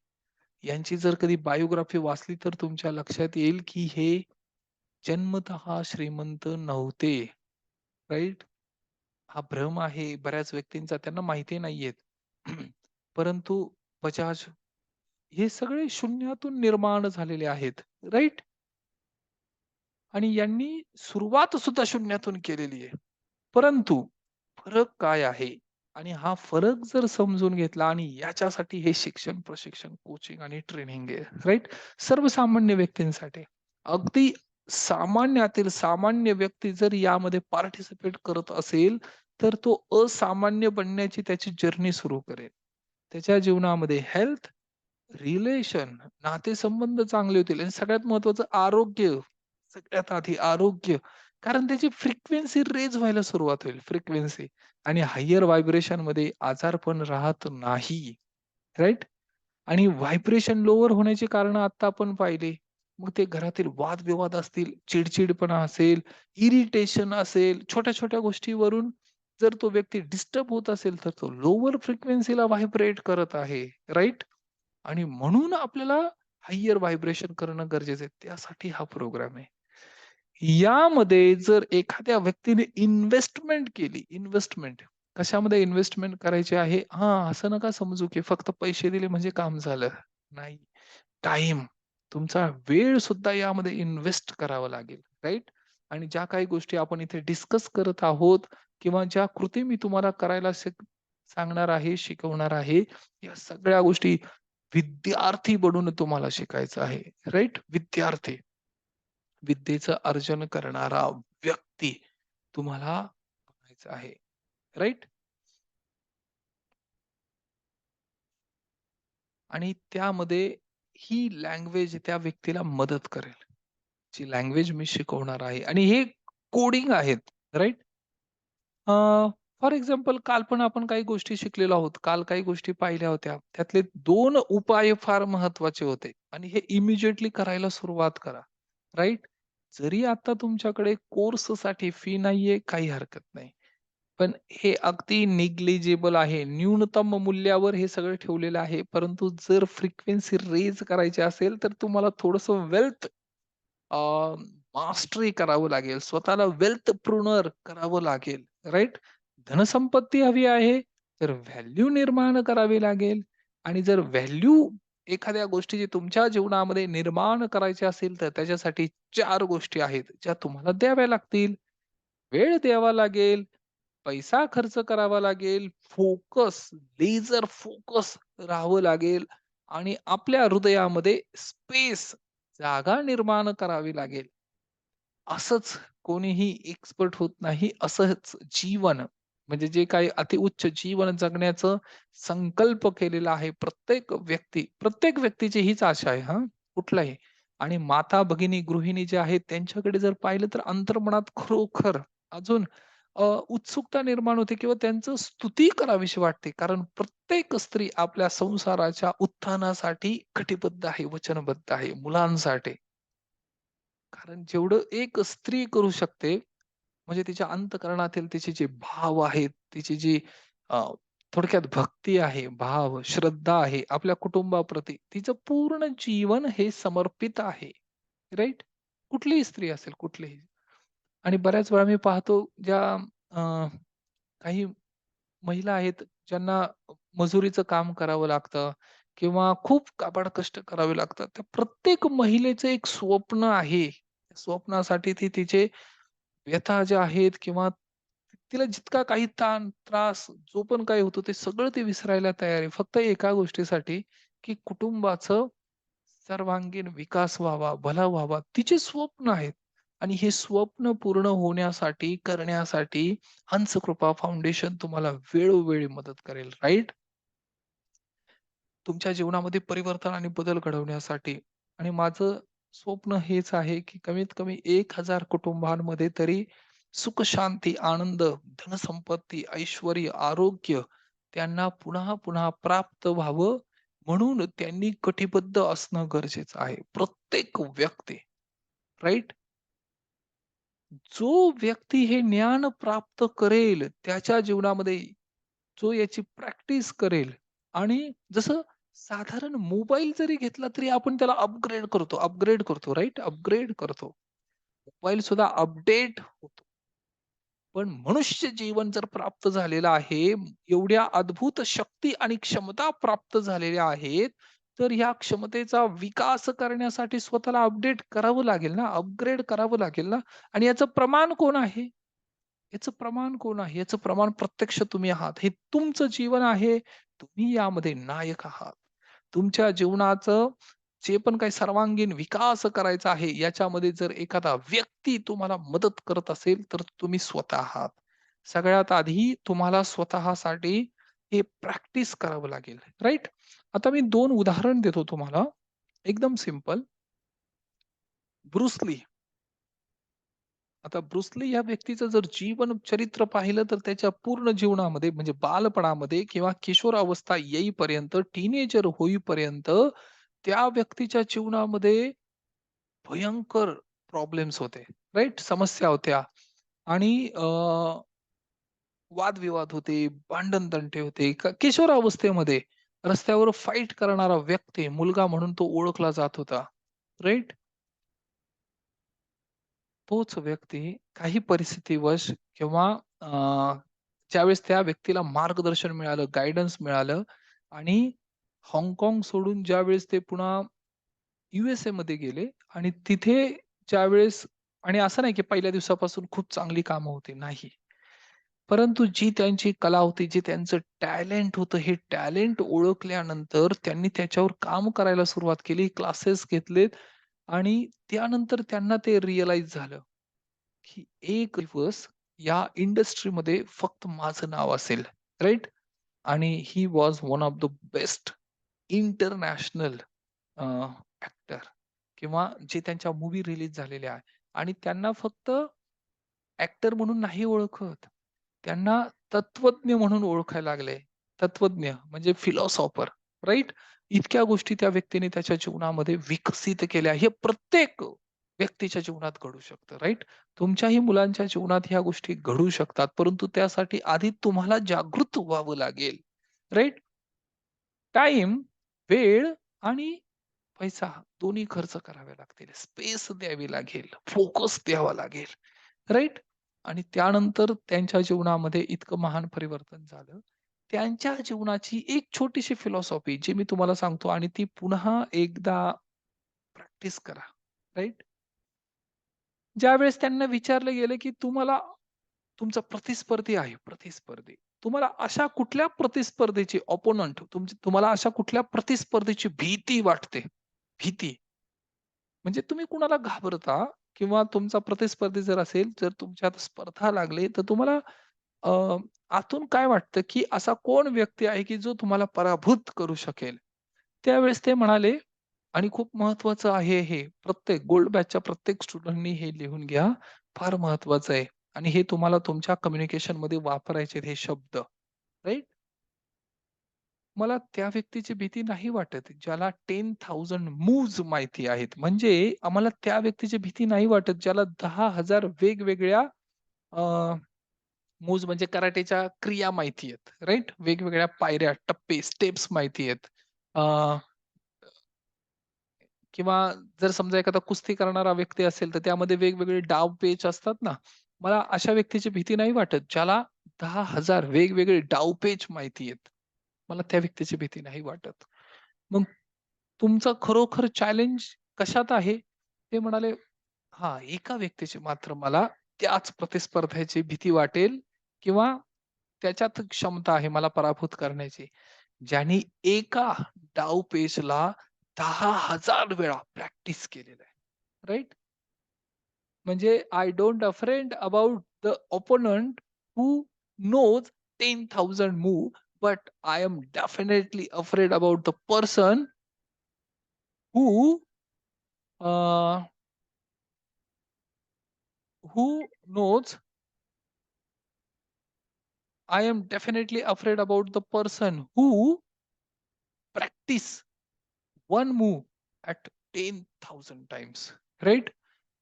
यांची जर कधी बायोग्राफी वाचली तर तुमच्या लक्षात येईल, की हे जन्मतः श्रीमंत नव्हते. राइट? हा भ्रम आहे बऱ्याच व्यक्तींचा, त्यांना माहिती नाहीयेत. परंतु बजाज हे सगळे शून्यातून निर्माण झालेले आहेत. राइट? आणि यांनी सुरुवात सुद्धा शून्यातून केलेली आहे. परंतु फरक काय आहे? आणि हा फरक जर समजून घेतला आणि याच्यासाठी हे शिक्षण, प्रशिक्षण, कोचिंग आणि ट्रेनिंग आहे, राइट? सर्वसामान्य व्यक्तींसाठी. अगदी सामान्यातील सामान्य व्यक्ती जर यामध्ये पार्टिसिपेट करत असेल, तर तो असामान्य बनण्याची त्याची जर्नी सुरू करेल. त्याच्या जीवनामध्ये हेल्थ, रिलेशन, नातेसंबंध चांगले होतील आणि सगळ्यात महत्त्वाचं आरोग्य. सगळ्यात आधी आरोग्य. कारण त्याची फ्रिक्वेन्सी रेज व्हायला सुरुवात होईल, फ्रिक्वेन्सी आणि हायर व्हायब्रेशनमध्ये आजारपण राहत नाही. राइट? आणि व्हायब्रेशन लोअर होण्याची कारणं आता आपण पाहिली. मग ते घरातील वादविवाद असतील, चिडचिडपणा असेल, इरिटेशन असेल, छोट्या-छोट्या गोष्टीवरून जर तो व्यक्ती डिस्टर्ब होत असेल, तर तो लोअर फ्रिक्वेन्सीला व्हायब्रेट करत आहे. राइट? आणि म्हणून आपल्याला हायर व्हायब्रेशन करणं गरजेचं आहे. त्यासाठी हा प्रोग्राम आहे. यामध्ये जर एखाद्या व्यक्तीने इन्व्हेस्टमेंट केली, इन्व्हेस्टमेंट कशामध्ये इन्व्हेस्टमेंट करायची आहे? हां, असं नका समजू, की फक्त पैसे दिले म्हणजे काम झालं. नाही. टाईम, तुमचा वेळ सुद्धा यामध्ये इन्व्हेस्ट करावा लागेल, राइट? आणि ज्या काही गोष्टी आपण इथे डिस्कस करत आहोत किंवा ज्या कृती मी तुम्हाला करायला सांगणार आहे, शिकवणार आहे, या सगळ्या गोष्टी विद्यार्थी बनून तुम्हाला शिकायचं आहे, राइट? विद्यार्थी. विद्येचं अर्जन करणारा व्यक्ती तुम्हाला बनायचं आहे, राइट? आणि त्यामध्ये ही लँग्वेज त्या व्यक्तीला मदत करेल. जी लँग्वेज मी शिकवणार आहे आणि हे कोडिंग आहेत, राइट? फॉर एक्झाम्पल काल पण आपण काही गोष्टी शिकलेलो आहोत. काल काही गोष्टी पाहिल्या होत्या. त्यातले 2 उपाय फार महत्त्वाचे होते आणि हे इमिडिएटली करायला सुरुवात करा, राइट? जरी आता तुमच्याकडे कोर्ससाठी फी नाहीये, काही हरकत नाही. पण हे अगदी निग्लिजिबल आहे. न्यूनतम मूल्यावर हे सगळं ठेवलेलं आहे. परंतु जर फ्रिक्वेन्सी रेज करायची असेल, तर तुम्हाला थोडंसं वेल्थ मास्टरी करावं लागेल. स्वतःला वेल्थप्रुनर करावं लागेल, राइट? धनसंपत्ती हवी आहे, तर व्हॅल्यू निर्माण करावी लागेल आणि जर व्हॅल्यू एखाद्या गोष्टीची तुमच्या जीवनामध्ये निर्माण करायची असेल, तर त्याच्यासाठी 4 गोष्टी आहेत, ज्या तुम्हाला द्याव्या लागतील. वेळ द्यावा लागेल, पैसा खर्च करावा लागेल, फोकस, लेसर फोकस राहावं लागेल आणि आपल्या हृदयामध्ये स्पेस, जागा निर्माण करावी लागेल. असंच कोणीही एक्सपर्ट होत नाही. असंच जीवन म्हणजे जे काही अतिउच्च जीवन जगण्याचं संकल्प केलेला आहे प्रत्येक व्यक्तीची हीच आशा आहे हां, कुठलाही. आणि माता, भगिनी, गृहिणी जे आहेत त्यांच्याकडे जर पाहिलं तर अंतर्मनात खरोखर अजून उत्सुकता निर्माण होते किंवा त्यांचं स्तुती करावीशी वाटते. कारण प्रत्येक स्त्री आपल्या संसाराच्या उत्थानासाठी कटिबद्ध आहे, वचनबद्ध आहे, मुलांसाठी. कारण जेवढं एक स्त्री करू शकते, म्हणजे तिच्या अंतःकरणातील तिचे जे भाव आहेत, तिची जी अ, थोडक्यात भक्ती आहे, भाव, श्रद्धा आहे आपल्या कुटुंबाप्रती, तिचं पूर्ण जीवन हे समर्पित आहे. राइट? कुठलीही स्त्री असेल, कुठलीही. आणि बऱ्याच वेळा मी पाहतो ज्या काही महिला आहेत ज्यांना मजुरीचं काम करावं लागतं किंवा खूप काबाड कष्ट करावे लागतात. त्या प्रत्येक महिलेचं एक स्वप्न आहे. त्या स्वप्नासाठी ती तिचे व्यथा ज्या आहेत किंवा तिला जितका काही ताण, त्रास जो पण काही होतो ते सगळं ती विसरायला तयार आहे. फक्त एका गोष्टीसाठी, की कुटुंबाचं सर्वांगीण विकास व्हावा, भला व्हावा. तिचे स्वप्न आहेत आणि हे स्वप्न पूर्ण होण्यासाठी, करण्यासाठी हंसकृपा फाउंडेशन तुम्हाला वेळोवेळी मदत करेल, राइट? तुमच्या जीवनामध्ये परिवर्तन आणि बदल घडवण्यासाठी आणि माझं स्वप्न हेच आहे, की कमीत कमी 1000 कुटुंबांमध्ये तरी सुख, शांती, आनंद, धनसंपत्ती, ऐश्वर्य, आरोग्य त्यांना पुन्हा-पुन्हा प्राप्त व्हावं, म्हणून त्यांनी कटिबद्ध असणं गरजेचं आहे. प्रत्येक व्यक्ती, राइट? जो व्यक्ती हे ज्ञान प्राप्त करेल, त्याच्या जीवनामध्ये जो याची प्रॅक्टिस करेल आणि जसं साधारण मोबाईल जरी घेतला तरी आपण त्याला अपग्रेड करतो, राइट? अपग्रेड करतो. मोबाईल सुद्धा अपडेट होतो. पण मनुष्य जीवन जर प्राप्त झालेलं आहे, एवढ्या अद्भुत शक्ती आणि क्षमता प्राप्त झालेल्या आहेत, तर ह्या क्षमतेचा विकास करण्यासाठी स्वतःला अपडेट करावं लागेल ना, अपग्रेड करावं लागेल ना. आणि याचं प्रमाण कोण आहे? याचं प्रमाण कोण आहे? याचं प्रमाण प्रत्यक्ष तुम्ही आहात. हे तुमचं जीवन आहे. तुम्ही यामध्ये नायक आहात. तुमच्या जीवनाचं जे पण काही सर्वांगीण विकास करायचा आहे, याच्यामध्ये जर एखादा व्यक्ती तुम्हाला मदत करत असेल, तर तुम्ही स्वतः आहात. सगळ्यात आधी तुम्हाला स्वतःसाठी हे प्रॅक्टिस करावं लागेल, राइट? आता मी 2 उदाहरण देतो तुम्हाला. एकदम सिंपल. ब्रुस ली. आता ब्रुस ली या व्यक्तीचं जर जीवन चरित्र पाहिलं तर त्याच्या पूर्ण जीवनामध्ये म्हणजे बालपणामध्ये किंवा किशोरावस्था येईपर्यंत, टीनेजर होईपर्यंत त्या व्यक्तीच्या जीवनामध्ये भयंकर प्रॉब्लेम्स होते, राइट? समस्या होत्या आणि वादविवाद होते, भांडण-तंटे होते. किशोरावस्थेमध्ये रस्त्यावर फाईट करणारा व्यक्ती, मुलगा म्हणून तो ओळखला जात होता, राइट? तोच व्यक्ती काही परिस्थितीवश किंवा अ, ज्यावेळेस त्या व्यक्तीला मार्गदर्शन मिळालं, गाईडन्स मिळालं आणि हाँगकाँग सोडून ज्यावेळेस ते पुन्हा मध्ये गेले आणि तिथे ज्यावेळेस आणि असं नाही की पहिल्या दिवसापासून खूप चांगली कामं होती, नाही. परंतु जी त्यांची कला होती, जे त्यांचं टॅलेंट होतं, हे टॅलेंट ओळखल्यानंतर त्यांनी त्याच्यावर काम करायला सुरुवात केली, क्लासेस घेतलेत आणि त्यानंतर त्यांना ते रिअलाईज झालं, की एक दिवस या इंडस्ट्रीमध्ये फक्त माझं नाव असेल, राइट? आणि he was one of the best international actor किंवा जे त्यांच्या मूव्ही रिलीज झालेल्या आहे आणि त्यांना फक्त ॲक्टर म्हणून नाही ओळखत. त्यांना तत्त्वज्ञ म्हणून ओळखायला लागले. तत्त्वज्ञ म्हणजे फिलॉसॉफर, राइट? इतक्या गोष्टी त्या व्यक्तीने त्याच्या जीवनामध्ये विकसित केल्या. हे प्रत्येक व्यक्तीच्या जीवनात घडू शकतं, राइट? तुमच्याही मुलांच्या जीवनात ह्या गोष्टी घडू शकतात. परंतु त्यासाठी आधी तुम्हाला जागृत व्हावं लागेल, राइट? टाईम, वेळ आणि पैसा दोन्ही खर्च करावे लागतील. स्पेस द्यावी लागेल, फोकस द्यावा लागेल, राइट? आणि त्यानंतर त्यांच्या जीवनामध्ये इतकं महान परिवर्तन झालं. त्यांच्या जीवनाची एक छोटीशी फिलॉसॉफी जी मी तुम्हाला सांगतो आणि ती पुन्हा एकदा प्रॅक्टिस करा, राइट? ज्यावेळेस त्यांना विचारलं गेलं, की तुम्हाला तुमचा प्रतिस्पर्धी आहे, प्रतिस्पर्धी. तुम्हाला अशा कुठल्या प्रतिस्पर्धीची अपोनंट तुम्हाला अशा कुठल्या प्रतिस्पर्धीची भीती वाटते? भीती. म्हणजे तुम्ही कुणाला घाबरता किंवा तुमचा प्रतिस्पर्धी जर असेल, जर तुमच्यात स्पर्धा लागली, तर तुम्हाला अ, आतून काय वाटतं, की असा कोण व्यक्ती आहे, की जो तुम्हाला पराभूत करू शकेल? त्यावेळेस ते म्हणाले आणि खूप महत्वाचं आहे हे, प्रत्येक गोल्ड बॅचच्या प्रत्येक स्टुडंटनी हे लिहून घ्या. फार महत्वाचं आहे आणि हे तुम्हाला तुमच्या कम्युनिकेशनमध्ये वापरायचे आहेत हे शब्द, राइट? मला त्या व्यक्तीची भीती नाही वाटत, ज्याला 10,000 मूव्हज माहिती आहेत. म्हणजे आम्हाला त्या व्यक्तीची भीती नाही वाटत, ज्याला 10,000 वेगवेगळ्या मूव्हज म्हणजे कराटेच्या क्रिया माहिती आहेत, राइट? वेगवेगळ्या पायऱ्या, टप्पे, स्टेप्स माहिती आहेत. किंवा जर समजा एखादा कुस्ती करणारा व्यक्ती असेल, तर त्यामध्ये वेगवेगळे डाव पेच असतात ना. मला अशा व्यक्तीची भीती नाही वाटत, ज्याला 10,000 वेगवेगळे डावपेच माहिती आहेत. मला त्या व्यक्तीची भीती नाही वाटत. मग तुमचं खरोखर चॅलेंज कशात आहे? ते म्हणाले, "हां, एका व्यक्तीची मात्र मला त्याच प्रतिस्पर्ध्याची भीती वाटेल किंवा त्याच्यात क्षमता आहे मला पराभूत करण्याची." ज्यांनी एका डावपेचला 10,000 वेळा प्रॅक्टिस केलेलं आहे. राइट? म्हणजे I don't afraid about the opponent who knows 10,000 move, but I am definitely afraid about the person who uh, who knows I am definitely afraid about the person who practice one move at 10,000 times. Right?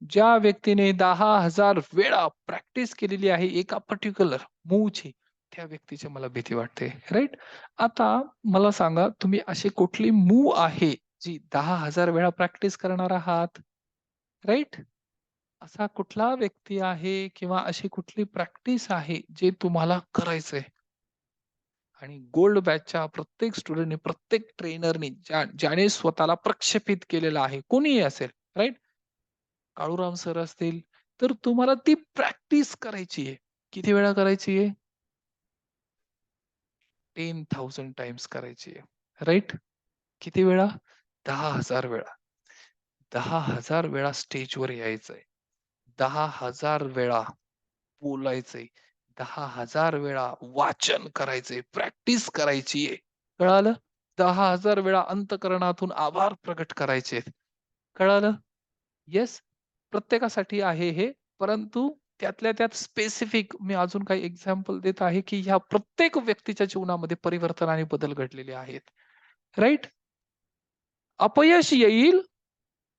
ज्या व्यक्तीने 10,000 वेळा प्रॅक्टिस केलेली आहे एका पर्टिक्युलर मूव्हची, त्या व्यक्तीची मला भीती वाटते, राइट? आता मला सांगा, तुम्ही अशी कुठली मूव्ह आहे, जी 10,000 वेळा प्रॅक्टिस करणार आहात, राइट? असा कुठला व्यक्ती आहे किंवा अशी कुठली प्रॅक्टिस आहे, जे तुम्हाला करायचंय? आणि गोल्ड बॅचच्या प्रत्येक स्टुडंटनी, प्रत्येक ट्रेनरनी ज्याने स्वतःला प्रक्षेपित केलेलं आहे, कोणीही असेल, राइट? काळूराम सर असतील, तर तुम्हाला ती प्रॅक्टिस करायची आहे. किती वेळा करायची आहे? 10,000 टाइम्स करायची आहे. राइट? किती वेळा? 10,000 वेळा. 10,000 वेळा स्टेजवर यायचंय. 10,000 वेळा बोलायचंय. 10,000 वेळा वाचन करायचंय, प्रॅक्टिस करायची आहे. कळालं? 10,000 वेळा अंतःकरणातून आभार प्रकट करायचेत. कळालं? येस, प्रत्येकासाठी आहे हे. परंतु त्यातल्या त्यात स्पेसिफिक मी अजून काही एक्झाम्पल देत आहे, की ह्या प्रत्येक व्यक्तीच्या जीवनामध्ये परिवर्तन आणि बदल घडलेले आहेत. राइट? अपयश येईल,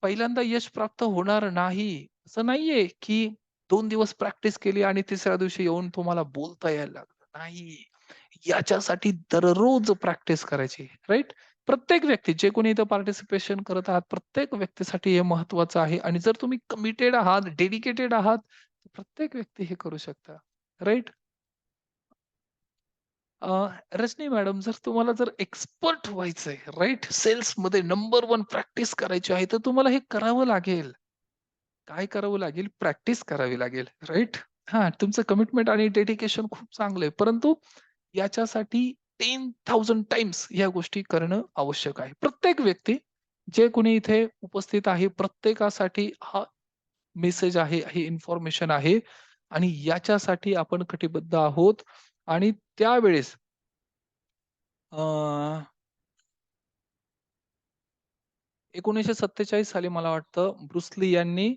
पहिल्यांदा यश प्राप्त होणार नाही. असं नाहीये, की 2 दिवस प्रॅक्टिस केली आणि तिसऱ्या दिवशी येऊन तुम्हाला बोलता यायला लागलं. नाही. याच्यासाठी दररोज प्रॅक्टिस करायची. राइट? प्रत्येक व्यक्ती जे कोणी इथं पार्टिसिपेशन करत आहात, प्रत्येक व्यक्तीसाठी हे महत्त्वाचं आहे आणि जर तुम्ही कमिटेड आहात, डेडिकेटेड आहात, तर प्रत्येक व्यक्ती हे करू शकता. राइट? अ, रजनी मॅडम, जर तुम्हाला एक्सपर्ट व्हायचंय, राइट? सेल्समध्ये नंबर 1 प्रॅक्टिस करायची आहे, तर तुम्हाला हे करावं लागेल. काय करावं लागेल? प्रॅक्टिस करावी लागेल, राइट? हां, तुमचं कमिटमेंट आणि डेडिकेशन खूप चांगलं आहे. परंतु याच्यासाठी 10,000 टाइम्स या गोष्टी करणं आवश्यक आहे. प्रत्येक व्यक्ती, जे कोणी इथे उपस्थित आहे, प्रत्येकासाठी हा मेसेज आहे, ही इन्फॉर्मेशन आहे आणि याच्यासाठी आपण कटिबद्ध आहोत आणि त्यावेळेस अ, 1947 साली मला वाटतं ब्रुस ली यांनी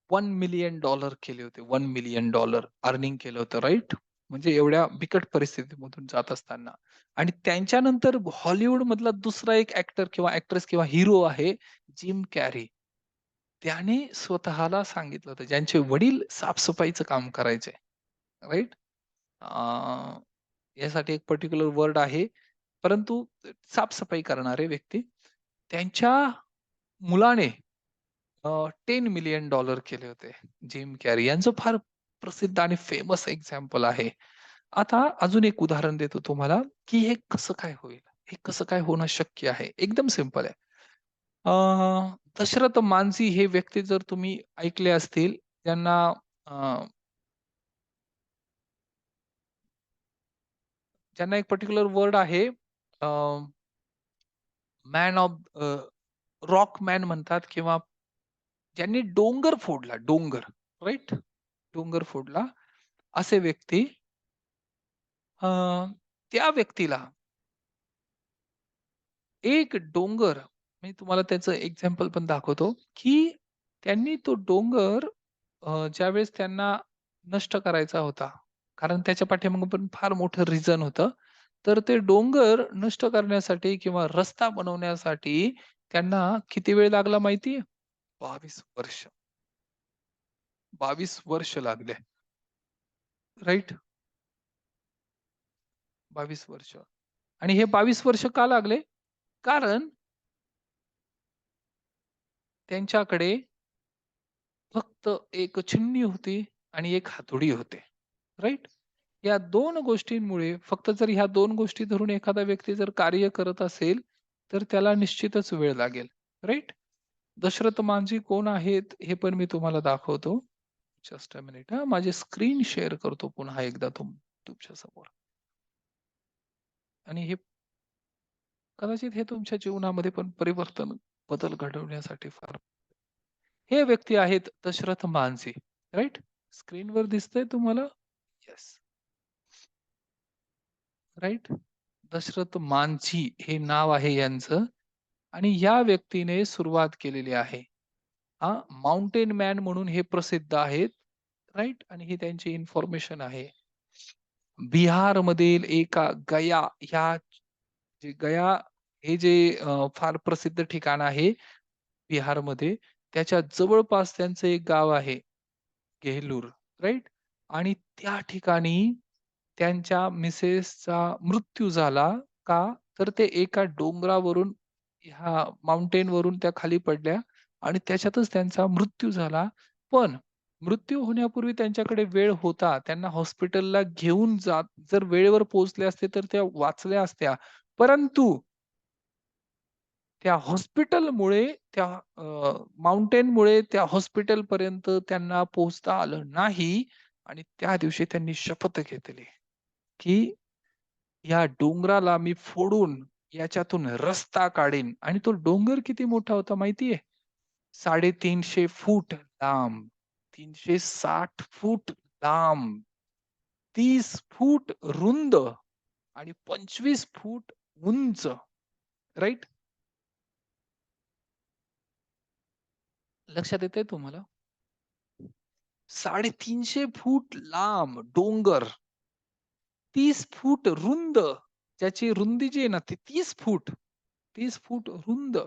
$1,000,000 केले होते. $1,000,000 अर्निंग केलं होतं, राइट? म्हणजे एवढ्या बिकट परिस्थितीमधून जात असताना. आणि त्यांच्यानंतर हॉलिवूडमधला दुसरा एक ॲक्टर किंवा ॲक्ट्रेस किंवा हिरो आहे जिम कॅरी. त्याने स्वतःला सांगितलं होतं, ज्यांचे वडील साफ काम करायचे, राइट? यासाठी एक पर्टिक्युलर वर्ड आहे. परंतु साफ करणारे व्यक्ती, त्यांच्या मुलाने $10,000,000 केले होते. जिम कॅरी यांचं फार प्रसिद्ध आणि फेमस एक्झाम्पल आहे. आता अजून एक उदाहरण देतो तुम्हाला, की हे कसं काय होईल? हे कसं काय होणं शक्य आहे? एकदम सिंपल आहे. दशरथ मांझी हे व्यक्ती जर तुम्ही ऐकले असतील, त्यांना ज्यांना एक पर्टिक्युलर वर्ड आहे, मॅन ऑफ रॉक मॅन म्हणतात किंवा ज्यांनी डोंगर फोडला, डोंगर, राइट? डोंगर फोडला, असे व्यक्ती, अ, त्या व्यक्तीला एक डोंगर, मी तुम्हाला त्याचं एक्झाम्पल पण दाखवतो, की त्यांनी तो डोंगर ज्यावेळेस त्यांना नष्ट करायचा होता, कारण त्याच्या पाठीमागे पण फार मोठं रिझन होतं. तर ते डोंगर नष्ट करण्यासाठी किंवा रस्ता बनवण्यासाठी त्यांना किती वेळ लागला माहिती आहे? 22 वर्ष. 22 वर्ष लागले. राइट? 22 वर्ष. आणि हे 22 वर्ष का लागले? कारण त्यांच्याकडे फक्त एक चिमणी होती आणि एक हातोडी होते. राइट? या 2 गोष्टींमुळे, फक्त जर ह्या 2 गोष्टी धरून एखादा व्यक्ती जर कार्य करत असेल, तर त्याला निश्चितच वेळ लागेल. राइट? दशरथ मांझी कोण आहेत, हे पण मी तुम्हाला दाखवतो. जस्ट अ मिनिट हां. माझी स्क्रीन शेअर करतो पुन्हा एकदा तुमच्या समोर. आणि हे कदाचित हे तुमच्या जीवनामध्ये पण बदल घडवण्यासाठी फार, हे व्यक्ती आहेत दशरथ मांझी, राइट? स्क्रीनवर दिसतंय तुम्हाला? Yes, right? दशरथ मांझी हे नाव आहे यांचं आणि या व्यक्तीने सुरुवात केलेली आहे. हां, माउंटेन मॅन म्हणून हे प्रसिद्ध आहेत, राइट? आणि ही त्यांची इन्फॉर्मेशन आहे. बिहारमधील एका गया, ह्या जे गया हे जे फार प्रसिद्ध ठिकाण आहे बिहारमध्ये, त्याच्या जवळपास त्यांचं एक गाव आहे, गेहलूर, राइट? आणि त्या ठिकाणी त्यांच्या मिसेसचा मृत्यू झाला. का? तर ते एका डोंगरावरून ह्या माउंटेनवरून त्या खाली पडल्या आणि त्याच्यातच त्यांचा मृत्यू झाला. पण मृत्यू होण्यापूर्वी त्यांच्याकडे वेळ होता. त्यांना हॉस्पिटलला घेऊन जात जर वेळेवर पोहोचले असते, तर त्या वाचल्या असत्या. परंतु त्या हॉस्पिटलमुळे त्या माउंटेनमुळे त्या हॉस्पिटलपर्यंत त्यांना पोहोचता आलं नाही आणि त्या दिवशी त्यांनी शपथ घेतली, की या डोंगराला मी फोडून याच्यातून रस्ता काढीन आणि तो डोंगर किती मोठा होता माहितीये? 350 फूट लांब, 360 फूट लांब, 30 फूट रुंद आणि 25 फूट उंच. राइट? लक्षात येतंय तुम्हाला? 350 फूट लांब डोंगर, 30 फूट रुंद, ज्याची रुंदी जी आहे ना ती 30 फूट, 30 फूट रुंद.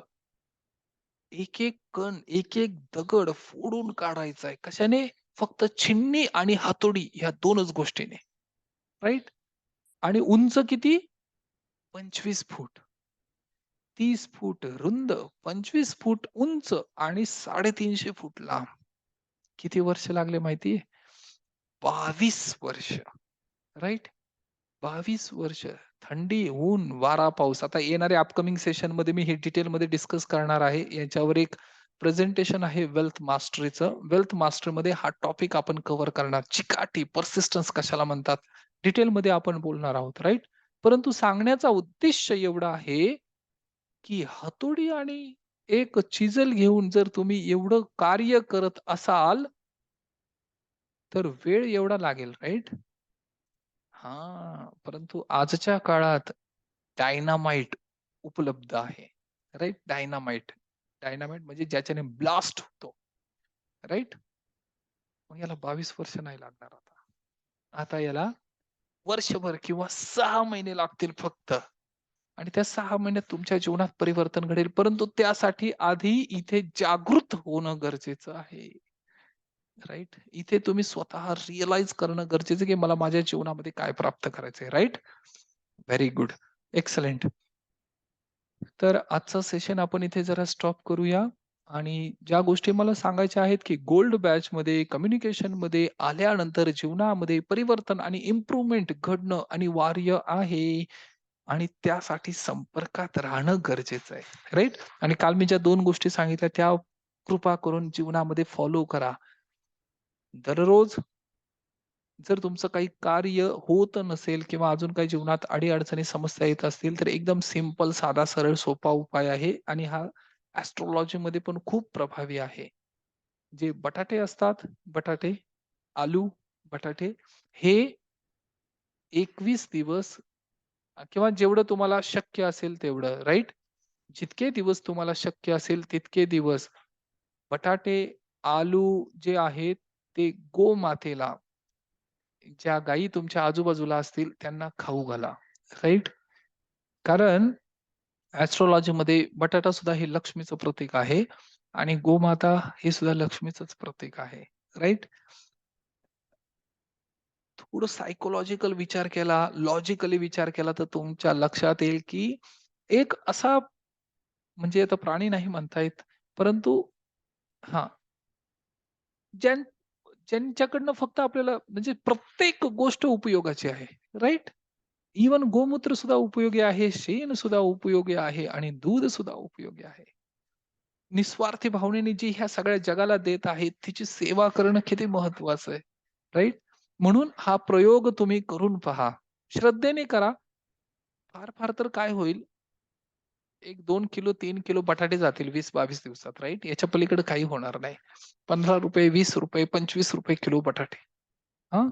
एक-एक कण, एक-एक दगड फोडून काढायचा आहे. कशाने? फक्त छिन्नी आणि हातोडी ह्या 2च गोष्टीने. राइट? आणि उंच किती? 25 फूट. 30 फूट रुंद, 25 फूट उंच आणि 350 फूट लांब. किती वर्ष लागले माहिती आहे? 22 वर्ष. राइट? 22 वर्ष. थंडी, ऊन, वारा, पाऊस. आता येणाऱ्या अपकमिंग सेशनमध्ये मी हे डिटेलमध्ये डिस्कस करणार आहे. याच्यावर एक प्रेझेंटेशन आहे वेल्थ मास्टरीचं. वेल्थ मास्टरीमध्ये हा टॉपिक आपण कव्हर करणार. चिकाटी, पर्सिस्टन्स कशाला म्हणतात? डिटेलमध्ये आपण बोलणार आहोत, राइट? परंतु सांगण्याचा उद्देश एवढा आहे, की हातोडी आणि एक चिजल घेऊन जर तुम्ही एवढं कार्य करत असाल, तर वेळ एवढा लागेल, राइट? हां, परंतु आजच्या काळात डायनामाइट उपलब्ध आहे. राइट? डायनामाइट. डायनामाइट म्हणजे ज्याच्याने ब्लास्ट होतो. राइट? मग याला 22 वर्ष नाही लागणार आता. आता याला वर्षभर किंवा 6 महिने लागतील फक्त. आणि त्या 6 महिन्यात तुमच्या जीवनात परिवर्तन घडेल. परंतु त्यासाठी आधी इथे जागृत होणं गरजेचं आहे. राइट? इथे तुम्ही स्वतः रिअलाईज करणं गरजेचं आहे, की मला माझ्या जीवनामध्ये काय प्राप्त करायचंय. राइट? Very good. एक्सलंट. तर आजचं सेशन आपण इथे जरा स्टॉप करूया आणि ज्या गोष्टी मला सांगायच्या आहेत, की गोल्ड बॅचमध्ये, कम्युनिकेशनमध्ये आल्यानंतर जीवनामध्ये परिवर्तन आणि इम्प्रूव्हमेंट घडणं अनिवार्य आहे आणि त्यासाठी संपर्कात राहणं गरजेचं आहे. राइट? आणि काल मी ज्या 2 गोष्टी सांगितल्या त्या कृपा करून जीवनामध्ये फॉलो करा. दररोज जर तुमचं काही कार्य होत नसेल किंवा अजून काही जीवनात अडी-अडचणी, समस्या येत असतील, तर एकदम सिंपल, साधा, सरळ, सोपा उपाय आहे आणि हा ॲस्ट्रोलॉजीमध्ये पण खूप प्रभावी आहे. जे बटाटे असतात, बटाटे, आलू, बटाटे हे 21 दिवस किंवा जेवढं तुम्हाला शक्य असेल तेवढं, राइट? जितके दिवस तुम्हाला शक्य असेल तितके दिवस बटाटे, आलू जे आहेत ते गोमातेला ज्या गायी तुमच्या आजूबाजूला असतील त्यांना खाऊ घाला. राइट? कारण ॲस्ट्रोलॉजीमध्ये बटाटा सुद्धा हे लक्ष्मीचं प्रतीक आहे आणि गोमाता हे सुद्धा लक्ष्मीचंच प्रतीक आहे. राइट? थोडं सायकॉलॉजिकल विचार केला, लॉजिकली विचार केला तर तुमच्या लक्षात येईल, की एक असा म्हणजे आता प्राणी नाही म्हणता येत, परंतु हां, ज्यां ज्यांच्याकडनं फक्त आपल्याला म्हणजे प्रत्येक गोष्ट उपयोगाची आहे. राइट? इव्हन गोमूत्र सुद्धा उपयोगी आहे, शेण सुद्धा उपयोगी आहे आणि दूध सुद्धा उपयोगी आहे. निस्वार्थी भावनेने जी ह्या सगळ्या जगाला देत आहे, तिची सेवा करणं किती महत्वाचं आहे. राइट? म्हणून हा प्रयोग तुम्ही करून पहा. श्रद्धेने करा. फार-फार तर काय होईल, 1-2 किलो, 3 किलो बटाटे जातील 20-22 दिवसात. राइट? याच्या पलीकडे काही होणार नाही. ₹15, ₹20, ₹25 किलो बटाटे. हां?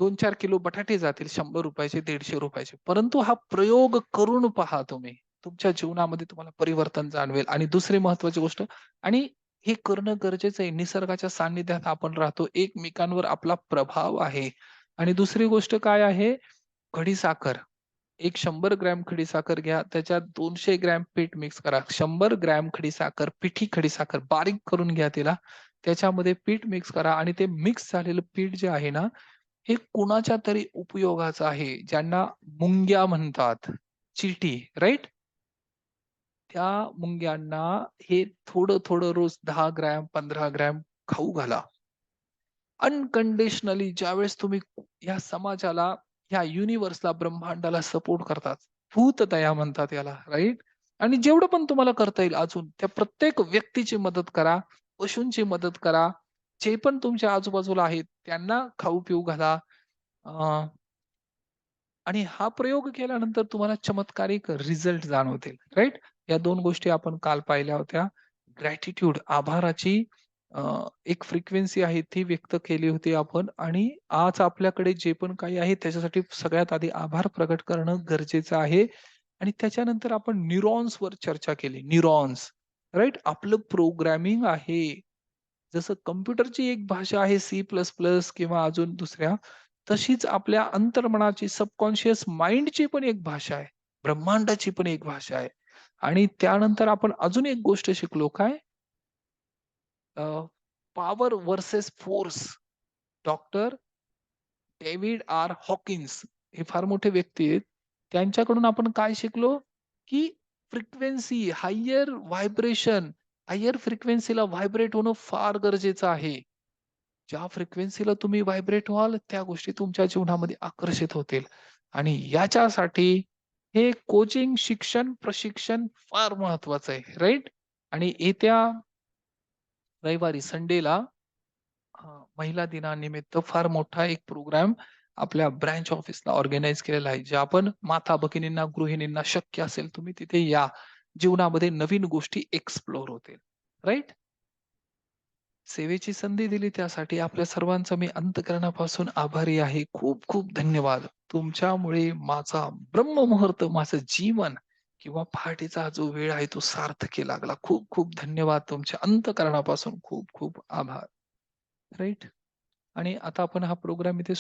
2-4 किलो बटाटे जातील ₹100 चे, ₹150 चे. परंतु हा प्रयोग करून पहा तुम्ही. तुमच्या जीवनामध्ये तुम्हाला परिवर्तन जाणवेल आणि दुसरी महत्त्वाची गोष्ट आणि हे करणं गरजेचं आहे. निसर्गाच्या सान्निध्यात आपण राहतो. एकमेकांवर आपला प्रभाव आहे आणि दुसरी गोष्ट काय आहे? खडीसाखर. एक 100 ग्रॅम खडीसाखर घ्या. त्याच्यात 200 ग्रॅम पीठ मिक्स करा. 100 ग्रॅम खडीसाखर, पिठी खडीसाखर बारीक करून घ्या तिला. त्याच्यामध्ये पीठ मिक्स करा आणि ते मिक्स झालेलं पीठ जे आहे ना हे कुणाच्या तरी उपयोगाचं आहे, ज्यांना मुंग्या म्हणतात. चींटी, राइट? त्या मुंग्यांना हे थोडं-थोडं रोज 10 ग्रॅम, 15 ग्रॅम खाऊ घाला. अनकंडिशनली ज्यावेळेस तुम्ही ह्या समाजाला, ह्या युनिव्हर्सला, ब्रह्मांडाला सपोर्ट करतात. भूतदया म्हणतात याला, राइट? आणि जेवढं पण तुम्हाला करता येईल अजून त्या प्रत्येक व्यक्तीची मदत करा, पशूंची मदत करा. जे पण तुमच्या आजूबाजूला आहेत त्यांना खाऊ-पिऊ घाला. अ, आणि हा प्रयोग केल्यानंतर तुम्हाला चमत्कारिक रिझल्ट जाणवतील, राइट? या 2 गोष्टी आपण काल पाहिल्या होत्या. ग्रॅटिट्यूड, आभाराची अ, एक फ्रिक्वेन्सी आहे ती व्यक्त केली होती आपण आणि आज आपल्याकडे जे पण काही आहे त्याच्यासाठी सगळ्यात आधी आभार प्रकट करणं गरजेचं आहे. आणि त्याच्यानंतर आपण न्यूरॉन्सवर चर्चा केली. Neurons, right? आपलं प्रोग्रामिंग आहे. जसं कॉम्प्युटरची एक भाषा आहे C++ किंवा अजून दुसऱ्या, तशीच आपल्या अंतर्मनाची सबकॉन्शियस माइंडची पण एक भाषा आहे. ब्रह्मांडाची पण एक भाषा आहे. आणि त्यानंतर आपण अजून एक गोष्ट शिकलो काय? Power versus force. Doctor David R Hawkins हे फार मोठे व्यक्ती आहेत. त्यांच्याकडून आपण काय शिकलो, की फ्रिक्वेन्सी, हायर फ्रिक्वेन्सीला व्हायब्रेट होणं फार गरजेचं आहे. ज्या फ्रिक्वेन्सीला तुम्ही व्हायब्रेट व्हाल, त्या गोष्टी तुमच्या जीवनामध्ये आकर्षित होतील. आणि याच्यासाठी हे कोचिंग, शिक्षण, प्रशिक्षण फार महत्वाचं आहे, राइट? आणि येत्या रविवारी संडेला महिला दिनानिमित्त फार मोठा एक प्रोग्राम आपल्या ब्रांच ऑफिसला ऑर्गनाइज केलेला आहे. जे आपण माता भगिनींना, गृहिणींना शक्य असेल तुम्ही तिथे या. जीवनामध्ये नवीन गोष्टी एक्सप्लोर होतील. राइट? सेवेची संधी दिली त्यासाठी आपल्या सर्वांचा मी अंतःकरणापासून आभारी आहे. खूप खूप धन्यवाद. तुमच्यामुळे माझा ब्रह्ममुहूर्त, माझं जीवन किंवा पहाटेचा जो वेळ आहे तो सार्थकी लागला. खूप खूप धन्यवाद. तुमच्या अंतःकरणापासून खूप खूप आभार. राइट? आणि आता आपण हा प्रोग्राम इथे